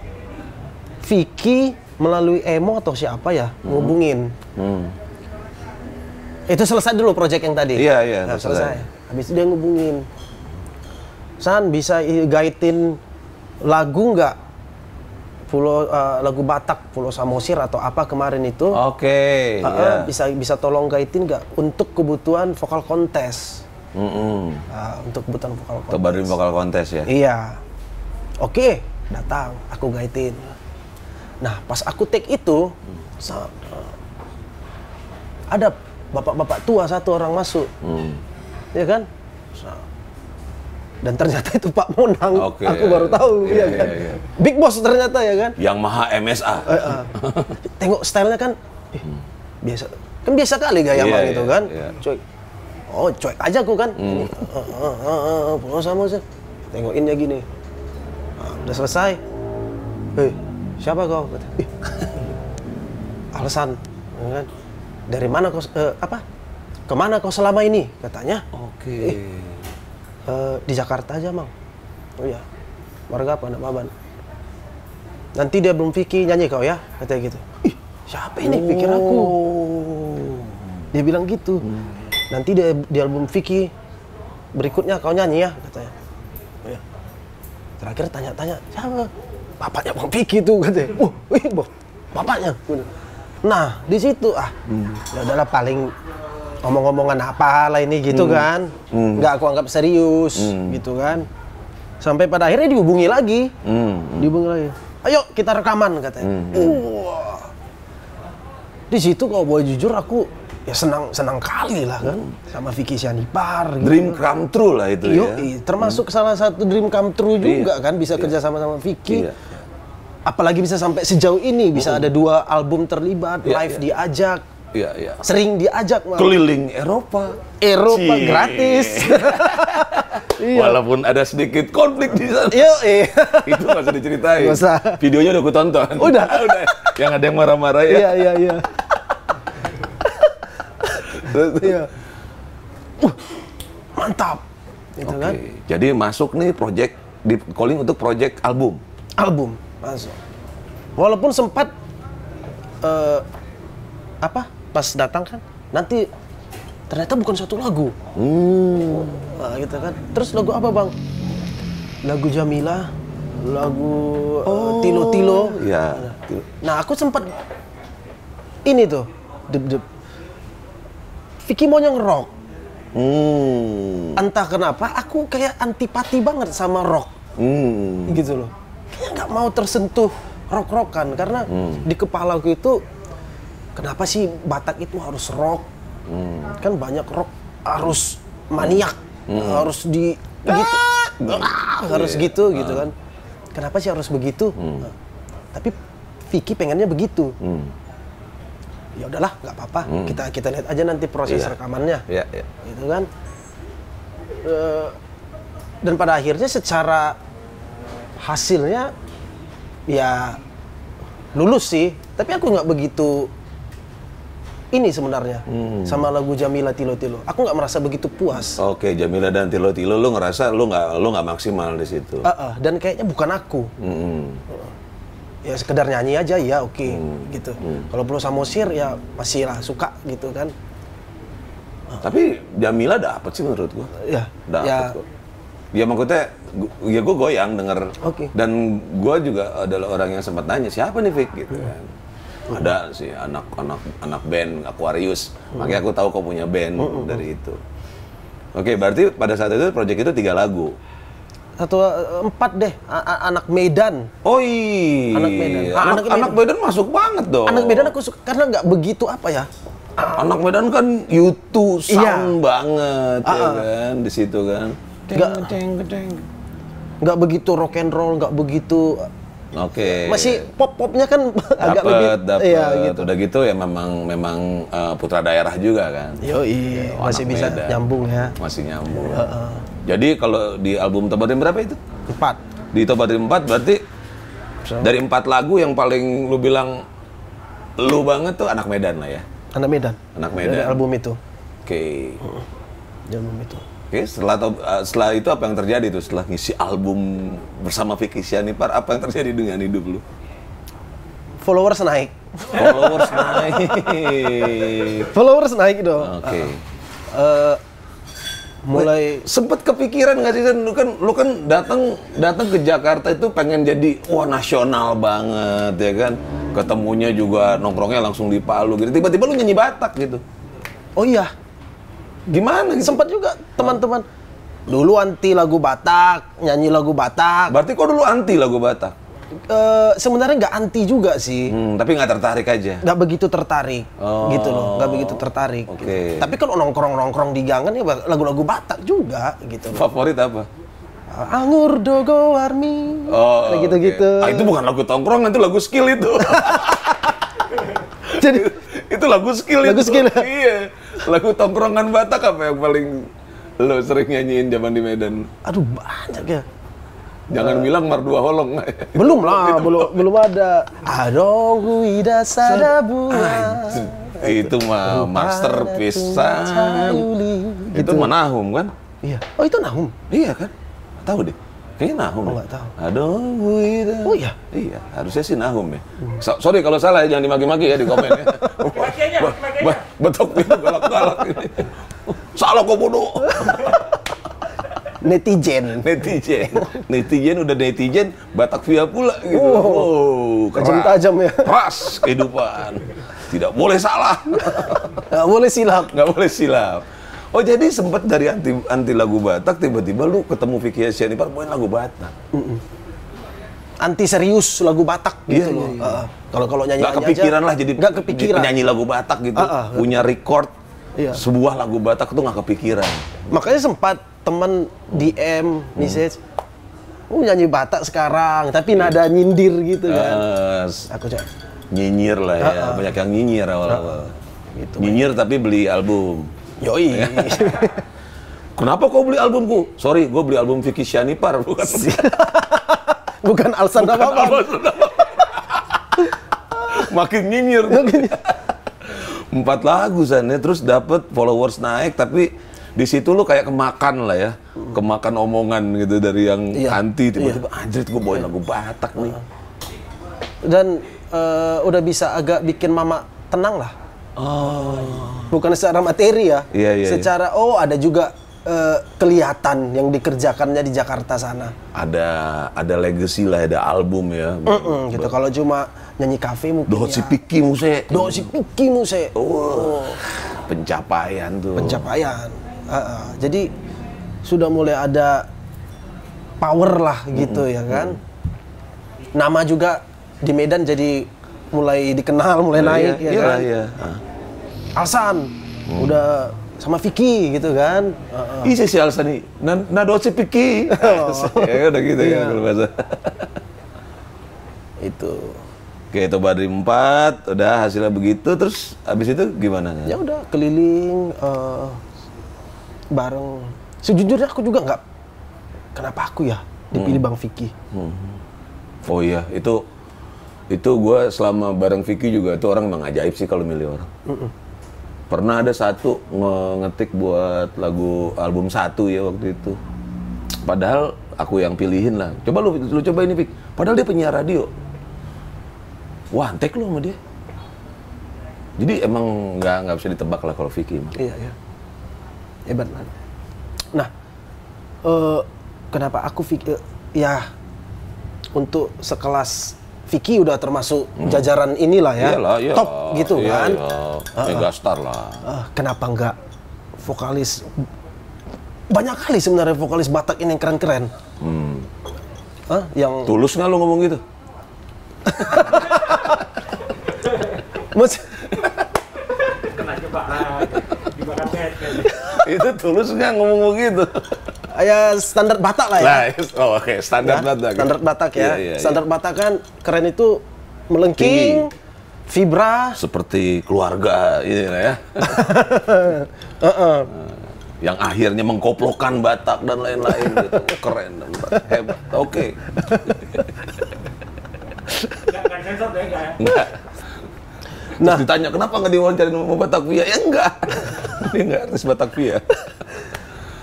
Vicky melalui Emo atau siapa ya ngubungin. Itu selesai dulu proyek yang tadi. Iya, selesai. Habis itu dia ngubungin. San, bisa guide-in lagu nggak? Lagu Batak, Pulau Samosir atau apa kemarin itu? Oke. Bisa tolong guide-in nggak untuk kebutuhan vokal kontes? Untuk kebutuhan vokal kontes. Kebarin vokal kontes ya? Iya. Oke, datang, aku guide-in. Nah, pas aku take itu, ada bapak-bapak tua satu orang masuk, ya kan? Dan ternyata itu Pak Monang. Aku baru tahu, ya kan? Big Boss ternyata ya kan? Yang Maha MSA. Tengok stylenya kan, biasa kali gaya Mang itu kan? Cuek. Oh, cuek aja aku kan? Pulau Samosir. Tengokin ya gini. Udah selesai. Siapa kau? Alasan, kan? Dari mana kau? Kemana kau selama ini? Katanya. Oke. Di Jakarta aja, Mang. Oh iya. Warga apa? Anak Baban. Nanti dia belum Vicky nyanyi kau ya? Katanya gitu. Siapa ini? Pikir aku. Dia bilang gitu. Nanti di album Vicky berikutnya kau nyanyi ya? Katanya. Oh iya. Terakhir tanya-tanya, siapa? Bapaknya Bang Vicky tuh katanya. Bapaknya. Nah, di situ ya udahlah paling ngomong-ngomongan apa lah ini gitu kan. Nggak aku anggap serius gitu kan. Sampai pada akhirnya dihubungi lagi. Dihubungi lagi. ayo kita rekaman katanya. Wah. Di situ kalau boleh jujur aku ya senang kali lah kan sama Vicky Sianipar. Dream come true lah itu ya. Termasuk salah satu dream come true juga kan bisa kerja sama Vicky. Apalagi bisa sampai sejauh ini bisa ada 2 album terlibat, live diajak. Iya. Sering diajak malah. Keliling Eropa gratis. Walaupun ada sedikit konflik di sana. Itu nggak usah diceritain. Nggak usah. Videonya udah aku tonton. Udah. Yang ada yang marah-marah ya. Iya. Iya. Mantap. Gitu kan. Jadi masuk nih project di calling untuk project album. Album masuk. Walaupun sempat pas datang kan nanti ternyata bukan satu lagu. Nah, gitu kan. Terus lagu apa, Bang? Lagu Jamila, lagu Tilo. Iya. Nah, aku sempat ini tuh, Vicky mau yang rock. Entah kenapa aku kayak antipati banget sama rock. Gitu loh. Kayak nggak mau tersentuh rock-rockan karena di kepala aku itu kenapa sih Batak itu harus rock? Kan banyak rock harus maniak, harus harus gitu kan. Kenapa sih harus begitu? Tapi Vicky pengennya begitu. Ya udahlah, nggak apa-apa. Kita lihat aja nanti proses rekamannya. Gitu kan. Dan pada akhirnya secara hasilnya ya lulus sih. Tapi aku nggak begitu ini sebenarnya sama lagu Jamila Tilo. Aku nggak merasa begitu puas. Oke, Jamila dan Tilo, lu ngerasa lu nggak maksimal di situ. Dan kayaknya bukan aku. Ya sekedar nyanyi aja ya oke, gitu. Kalau perlu Samosir ya masih lah suka gitu kan. Tapi Jamila dapet sih menurut gua. Ya. Dapet kok. Ya maksudnya, ya gue goyang denger. Dan gue juga adalah orang yang sempat nanya siapa nih Vic gitu kan. Ada sih anak band Aquarius. Makanya aku tahu kau punya band dari itu. Oke, berarti pada saat itu project itu 3 lagu. 4 deh, Anak Medan. Oh iya. Anak Medan masuk banget dong. Anak Medan aku suka karena nggak begitu apa ya. Anak Medan kan YouTube sound banget ya kan di situ kan. Nggak begitu rock and roll, nggak begitu. Masih pop-popnya kan agak lebih. Iya, gitu. Udah gitu ya memang putra daerah juga kan. Masih bisa nyambung ya. Masih nyambung. Jadi kalau di album Toba Dream berapa itu? 4. Di Toba Dream 4 berarti dari 4 lagu yang paling lu bilang lu banget tuh Anak Medan lah ya. Anak Medan. Dari album itu. Oke. Di album itu. Oke, setelah itu apa yang terjadi tuh setelah ngisi album bersama Vicky Sianipar, apa yang terjadi dengan hidup lu? Followers naik. Followers naik dong. Oke. Mulai sempet kepikiran nggak sih lu kan datang ke Jakarta itu pengen jadi nasional banget ya kan, ketemunya juga nongkrongnya langsung di Palu gitu, tiba-tiba lu nyanyi Batak gitu. Oh iya. Gimana gitu? Sempat juga teman-teman dulu anti lagu Batak, nyanyi lagu Batak. Berarti kok dulu anti lagu Batak? Sebenarnya nggak anti juga sih. Tapi nggak tertarik aja? Nggak begitu tertarik, gitu loh. Nggak begitu tertarik. Gitu. Tapi kalau nongkrong di gangan ya lagu-lagu Batak juga, gitu loh. Favorit apa? Anggur Dogo Warmi. Kayak gitu-gitu. Itu bukan lagu tongkrong, itu lagu skill itu. Jadi itu lagu skill. Iya. Lagu tongkrongan Batak apa yang paling lo sering nyanyiin zaman di Medan? Aduh, banyak ya. Jangan bilang Mardua Holong. Belum lah, belum ada. Adong Huida Sadabua. Itu mah masterpiece. Itu mah Nahum kan? Iya. Oh, itu Nahum? Iya kan? Tahu deh. Kayaknya Nahum. Oh, nggak tahu. Adong Huida. Oh iya? Iya, harusnya sih Nahum ya. Sorry kalau salah ya, jangan dimaki-maki ya di komen ya. Betok itu galak-galak ini. Salah kok bodoh. Netizen udah netizen Batavia pula gitu. Tajam ya. Keras kehidupan. Tidak boleh salah. Nggak boleh silap. Oh, jadi sempat dari anti lagu Batak tiba-tiba lu ketemu Vicky Sianipar main lagu Batak. anti serius lagu Batak gitu loh. Kalau nyanyi nggak kepikiran aja, lah jadi nggak kepikiran penyanyi lagu Batak gitu, punya record sebuah lagu Batak tuh nggak kepikiran. Makanya sempat teman DM message, nyanyi Batak sekarang, tapi nada nyindir gitu kan. Aku cek nyinyir lah ya, banyak yang nyinyir awal-awal. Gitu, nyinyir tapi beli album. Yoi. Kenapa kau beli albumku? Sorry, gue beli album Vicky Syanipar, bukan. Bukan alasan apa-apa. Makin nyinyir. 4 lagu sana, terus dapat followers naik, tapi di situ lu kayak kemakan lah ya, kemakan omongan gitu dari yang anti, tiba-tiba anjir gue bawain lagu Batak nih. Dan udah bisa agak bikin mama tenang lah. Bukan secara materi ya, secara ada juga kelihatan yang dikerjakannya di Jakarta sana. Ada legacy lah, ada album ya. Gitu. Kalau cuma nyanyi kafe mungkin Dohot si Piki Muse. Dohot si Piki Muse. Pencapaian tuh. Pencapaian. Jadi sudah mulai ada power lah gitu ya kan. Nama juga di Medan jadi mulai dikenal, mulai naik ya kan. Alsan udah sama Vicky gitu kan. Iya si Alsan nih, Dohot si Piki. Ya udah gitu ya kalau bahasa. Itu. Oke, itu Badri 4, udah hasilnya begitu, terus abis itu gimana? Ya udah keliling bareng. Sejujurnya aku juga nggak, kenapa aku ya dipilih Bang Vicky. Oh iya, itu gue selama bareng Vicky juga itu orang emang ajaib sih kalau milih orang. Pernah ada satu ngetik buat lagu album 1 ya waktu itu. Padahal aku yang pilihin lah. Coba lu coba ini Vicky. Padahal dia penyiar radio. Wah, antek lu sama dia. Jadi emang nggak bisa ditebak lah kalau Vicky. Iya. Hebat banget. Nah, kenapa aku Vicky? Ya, untuk sekelas Vicky udah termasuk jajaran inilah ya, iyalah, top gitu kan. Megastar lah. Kenapa nggak vokalis? Banyak kali sebenarnya vokalis Batak ini yang keren-keren. Yang Tulus nggak lu ngomong gitu? Kena jebakan, jebakan bed. Itu Tulus nggak ngomong gitu? Ya standar Batak lah ya. Oke, standar Batak. Standar Batak ya. Iya. Standar Batak kan keren itu melengking, vibra, seperti keluarga ini lah ya. Yang akhirnya mengkoplokkan Batak dan lain-lain gitu. Keren dan hebat. Oke. Nggak sensor deh, nggak ya? Enggak. Terus ditanya kenapa nggak diwawancarin sama Batavia? Ya enggak. Dia nggak artis Batavia.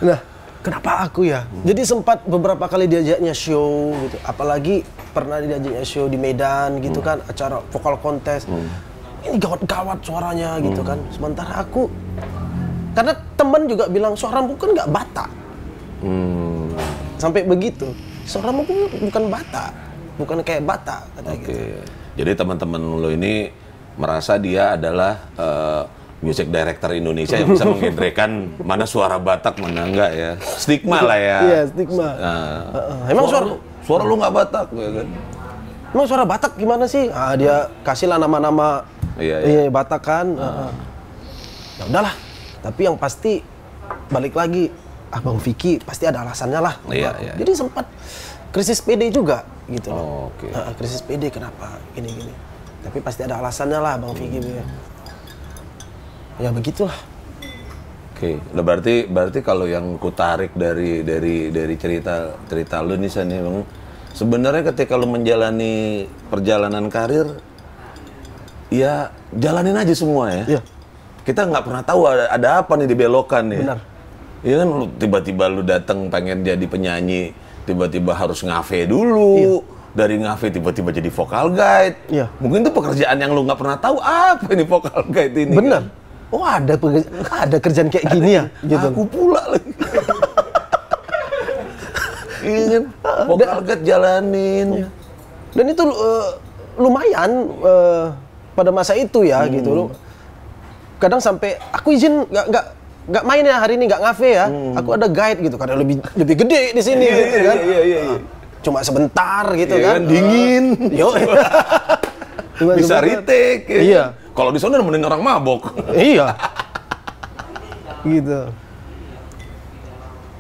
Nah, kenapa aku ya? Jadi sempat beberapa kali diajaknya show gitu. Apalagi pernah diajaknya show di Medan gitu kan, acara vokal kontes. Ini gawat-gawat suaranya gitu kan. Sementara aku, karena teman juga bilang suaramu kan nggak Batak. Sampai begitu. Suaramu bukan Batak, bukan kayak Batak kata gitu. Jadi teman-teman lo ini merasa dia adalah music director Indonesia yang bisa menggenrekan mana suara Batak, mana enggak ya. Stigma lah ya. Iya, stigma. Emang suara lu nggak Batak ya kan? Emang suara Batak gimana sih? Dia kasihlah nama-nama Batak kan. Ya udahlah. Tapi yang pasti balik lagi, Bang Vicky pasti ada alasannya lah. Iya. Jadi sempat krisis PD juga gitu loh. Oke. Krisis PD kenapa gini-gini. Tapi pasti ada alasannya lah Bang Vicky. Ya begitulah. Oke, nah berarti kalau yang ku tarik dari cerita lu nih San, Bang. Sebenarnya ketika lu menjalani perjalanan karir, ya jalanin aja semua ya. Iya. Kita nggak pernah tahu ada apa nih di belokan nih. Benar. Iya kan, tiba-tiba lu datang pengen jadi penyanyi, tiba-tiba harus ngafe dulu. Iya. Dari ngafe tiba-tiba jadi vokal guide. Iya. Mungkin itu pekerjaan yang lu nggak pernah tahu apa ini vokal guide ini. Benar. Kan? Oh ada kerjaan kayak gini ya? Gitu. Aku pula lagi. Iya kan, vokal guide jalanin. Iya. Dan itu lumayan pada masa itu ya gitu loh. Kadang sampai aku izin nggak main ya hari ini, nggak ngafe ya. Aku ada guide gitu karena lebih gede di sini gitu kan. Iya. cuma sebentar gitu Iya kan. dingin. Yo. Cuma Bisa sebentar. retake. Ya. Iya. Kalau di sana nemenin orang mabok. Iya. Gitu.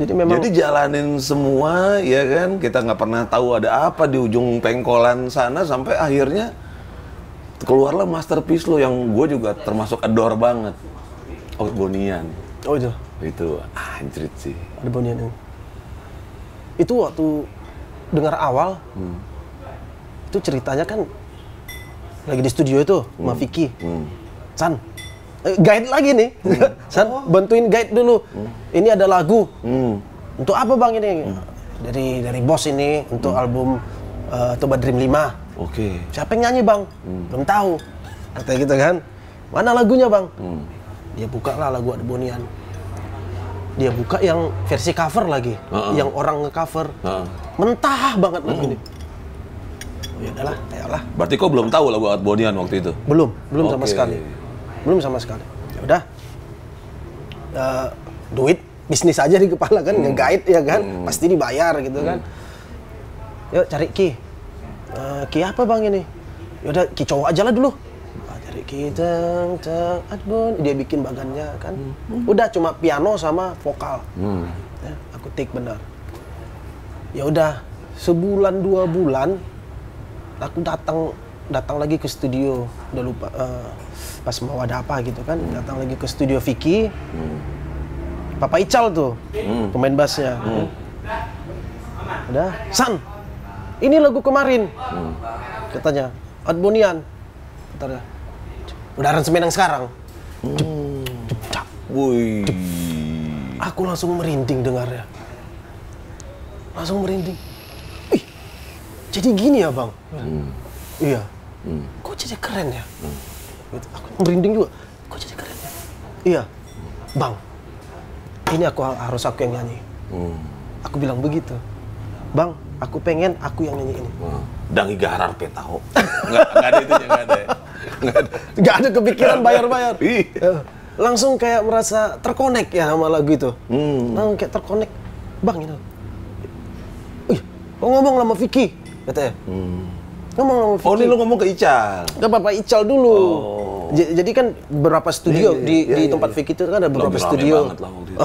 Jadi memang Jadi jalanin semua, ya kan? Kita nggak pernah tahu ada apa di ujung pengkolan sana sampai akhirnya keluarlah masterpiece lo yang gue juga termasuk adore banget. Outbonian. oh itu Itu anjrit sih. ada Bonian ini. Itu waktu dengar awal, itu ceritanya kan lagi di studio itu sama Vicky. San, guide lagi nih. San, bantuin guide dulu. Ini ada lagu. Untuk apa bang ini? Dari bos ini untuk album Toba Dream 5. Oke. Siapa yang nyanyi bang? Belum tahu. Katanya gitu kan. Mana lagunya bang? Dia buka lah lagu Ada Bonian. Dia buka yang versi cover lagi, yang orang nge-cover. Mentah banget lagu ini. Ya udahlah, ayolah. Berarti kau belum tahu lagu Outbonian waktu itu? Belum sama Oke. sekali. Belum sama sekali. Ya udah. Duit bisnis aja di kepala kan, nge-guide ya kan, pasti dibayar gitu kan. Yuk cari Ki. Ki apa bang ini? Yaudah Ki cowok aja lah dulu. Cari Ki Adbon, dia bikin bagannya kan. Udah cuma piano sama vokal. Ya, aku take benar. Ya udah, sebulan 2 bulan aku datang lagi ke studio. Udah lupa pas mau ada apa gitu kan, datang lagi ke studio Vicky. Papa Ical tuh, pemain bassnya. Udah, San, ini lagu kemarin. Katanya, Outbonian. Katanya, udah aransemen yang sekarang. Jep. Wih. Aku langsung merinding dengarnya. Langsung merinding. Ih, jadi gini ya bang? Iya. Kok jadi keren ya? Gitu. Aku merinding juga. Kok jadi keren ya? Iya. Bang, ini harus aku yang nyanyi. Aku bilang begitu. Bang, aku pengen aku yang nyanyi ini. Dangi garar petao. Nggak ada itunya, nggak ada. Gak ada kepikiran bayar-bayar. Iya. Langsung kayak merasa terkonek ya sama lagu itu. Langsung kayak terkonek. Bang, ini. Ih, kok ngomong sama Vicky? Katanya. Ngomong sama Vicky. Oh, ini lo ngomong ke Ical? Ke Papa Ical dulu. Jadi kan beberapa studio di tempat Vicky itu kan ada beberapa Rame studio. banget lah waktu itu.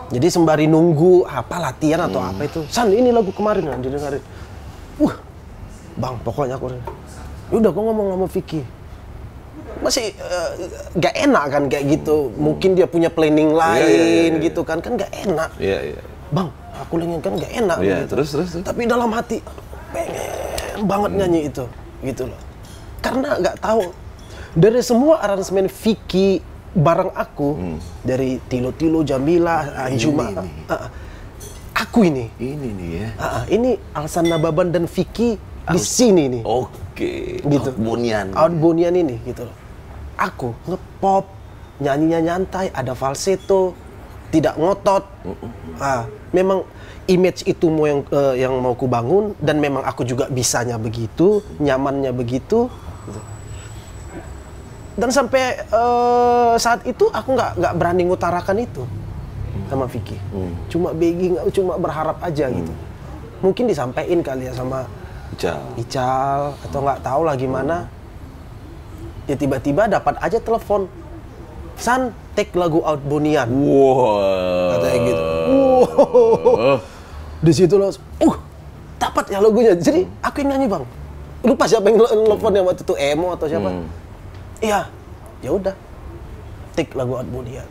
Jadi sembari nunggu apa latihan atau apa itu. San, ini lagu kemarin kan didengarin. Bang, pokoknya aku udah kok ngomong sama Vicky. Masih gak enak kan kayak gitu. Mungkin dia punya planning lain gitu kan gak enak. Iya. Bang, aku ingin kan gak enak gitu. Terus. Tapi dalam hati pengen banget nyanyi itu gitu loh. Karena nggak tahu dari semua aransemen Vicky bareng aku dari Tilo Jamila, Anjuma, aku ini Ini ya. ini Alsan Nababan dan Vicky di sini nih. Oke. Gitu. Outbonian ini gitu loh. Aku ngepop, nyanyinya nyantai, ada falsetto, tidak ngotot. Memang image itu yang mau ku bangun dan memang aku juga bisanya begitu, nyamannya begitu. Gitu. Dan sampai saat itu aku nggak berani ngutarakan itu sama Vicky. Cuma begging, cuma berharap aja gitu. Mungkin disampaikan kali ya sama Ical atau nggak tahu lah gimana. Ya tiba-tiba dapat aja telepon. San, take lagu Outbonian. Wow. Katanya gitu. Wow. Di situ langsung, dapat ya lagunya. Jadi aku yang nyanyi bang. Lupa siapa yang nelfonnya waktu itu, Emo atau siapa? Iya, ya udah. Take lagu Outbonian.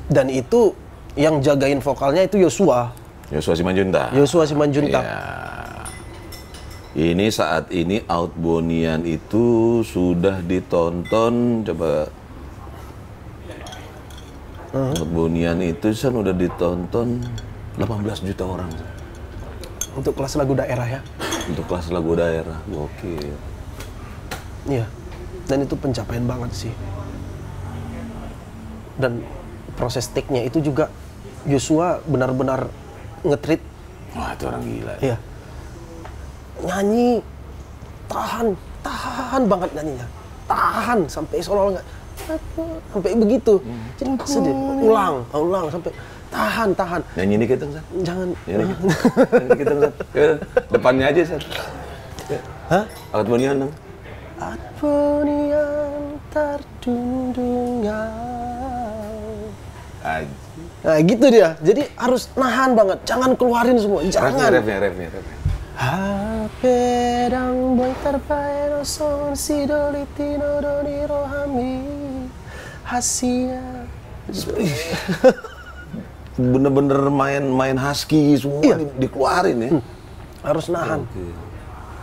Dan itu yang jagain vokalnya itu Yosua Simanjuntak. Ya. Ini saat ini Outbonian itu sudah ditonton, coba. Outbonian itu udah ditonton 18 juta orang. Untuk kelas lagu daerah ya. Untuk kelas lagu daerah, gokil. Iya, dan itu pencapaian banget sih. Dan proses take-nya itu juga Yosua benar-benar nge-treat. Wah, itu orang gila. Iya. Nyanyi, tahan banget nyanyinya. Tahan, sampai seolah nggak, sampai begitu. Jadi sedih, ulang sampai tahan. Nyanyi dikit dong, San. Jangan. Nyanyi dikit dong, San. Ya, depannya aja, San. Hah? Alat bunyian dong. Adponian terdundungnya. Nah gitu dia, jadi harus nahan banget, jangan keluarin semua, jangan. Refnya. Pedang boy terbaik no son si dolitino doni rohami hasia. Bener-bener main husky semua dikeluarin ya. Harus nahan.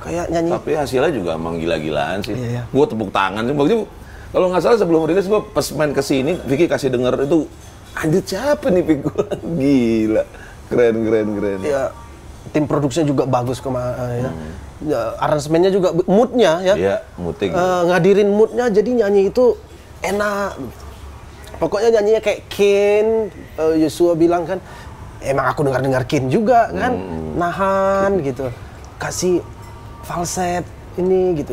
Kayak nyanyi. Tapi hasilnya juga emang gila-gilaan sih. Iya. Gue tepuk tangan sih. Maksudnya kalau nggak salah sebelum rilis gue pas main kesini, Vicky kasih denger itu, anjir siapa nih Vicky? Gila, keren. Ya, tim produksinya juga bagus ya. Ya, aransemennya juga moodnya ya. Iya, moodnya gitu. Ngadirin moodnya jadi nyanyi itu enak. Pokoknya nyanyinya kayak Ken, Yosua bilang kan, emang aku dengar Ken juga kan, nahan gitu, kasih falset ini gitu.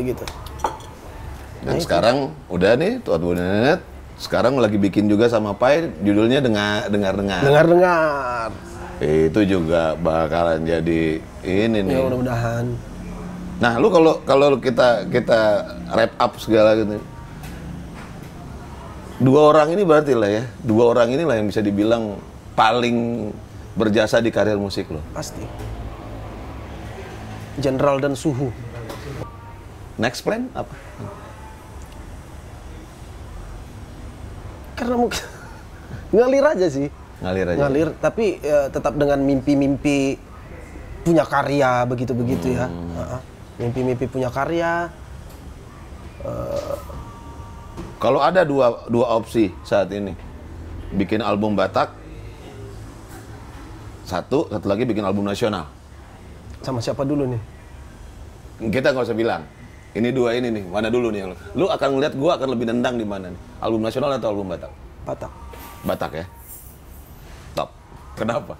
Dan sekarang udah nih Tuat Bonet. Sekarang lagi bikin juga sama Pai, judulnya Dengar. Itu juga bakalan jadi ini nih. Ya mudah-mudahan. Nah, lu kalau kita wrap up segala gitu. Dua orang ini berarti lah ya. Dua orang inilah yang bisa dibilang paling berjasa di karir musik lo. Pasti. Jenderal dan Suhu. Next plan apa? Karena mungkin ngalir aja sih. Ngalir, tapi tetap dengan mimpi-mimpi punya karya begitu ya. Mimpi-mimpi punya karya. Kalau ada dua opsi saat ini, bikin album Batak, satu lagi bikin album nasional. Sama siapa dulu nih? Kita nggak usah bilang. Ini dua ini nih, mana dulu nih? Lu akan ngeliat gua akan lebih nendang di mana nih? Album nasional atau album Batak? Batak ya. Top. Kenapa?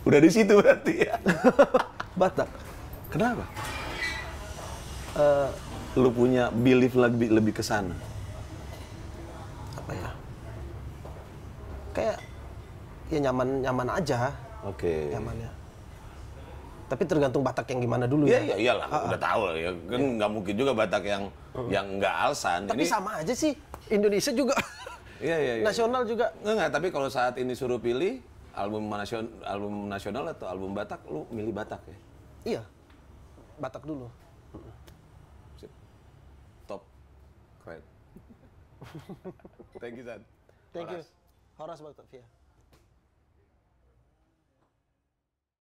Udah di situ berarti ya. Batak. Kenapa? Lu punya belief lebih ke sana. Apa ya? Kayak ya nyaman aja. Oke. Nyamannya. Tapi tergantung Batak yang gimana dulu ya. Iya iyalah, udah tahu lah ya. Kan nggak mungkin juga Batak yang nggak alsan. Tapi sama aja sih. Indonesia juga. Iya. Nasional juga. Enggak, tapi kalau saat ini suruh pilih album nasional atau album Batak, lu milih Batak ya? Iya. Batak dulu. Sip. Top. Keren. Thank you, San. Thank you. Horas Baktavia.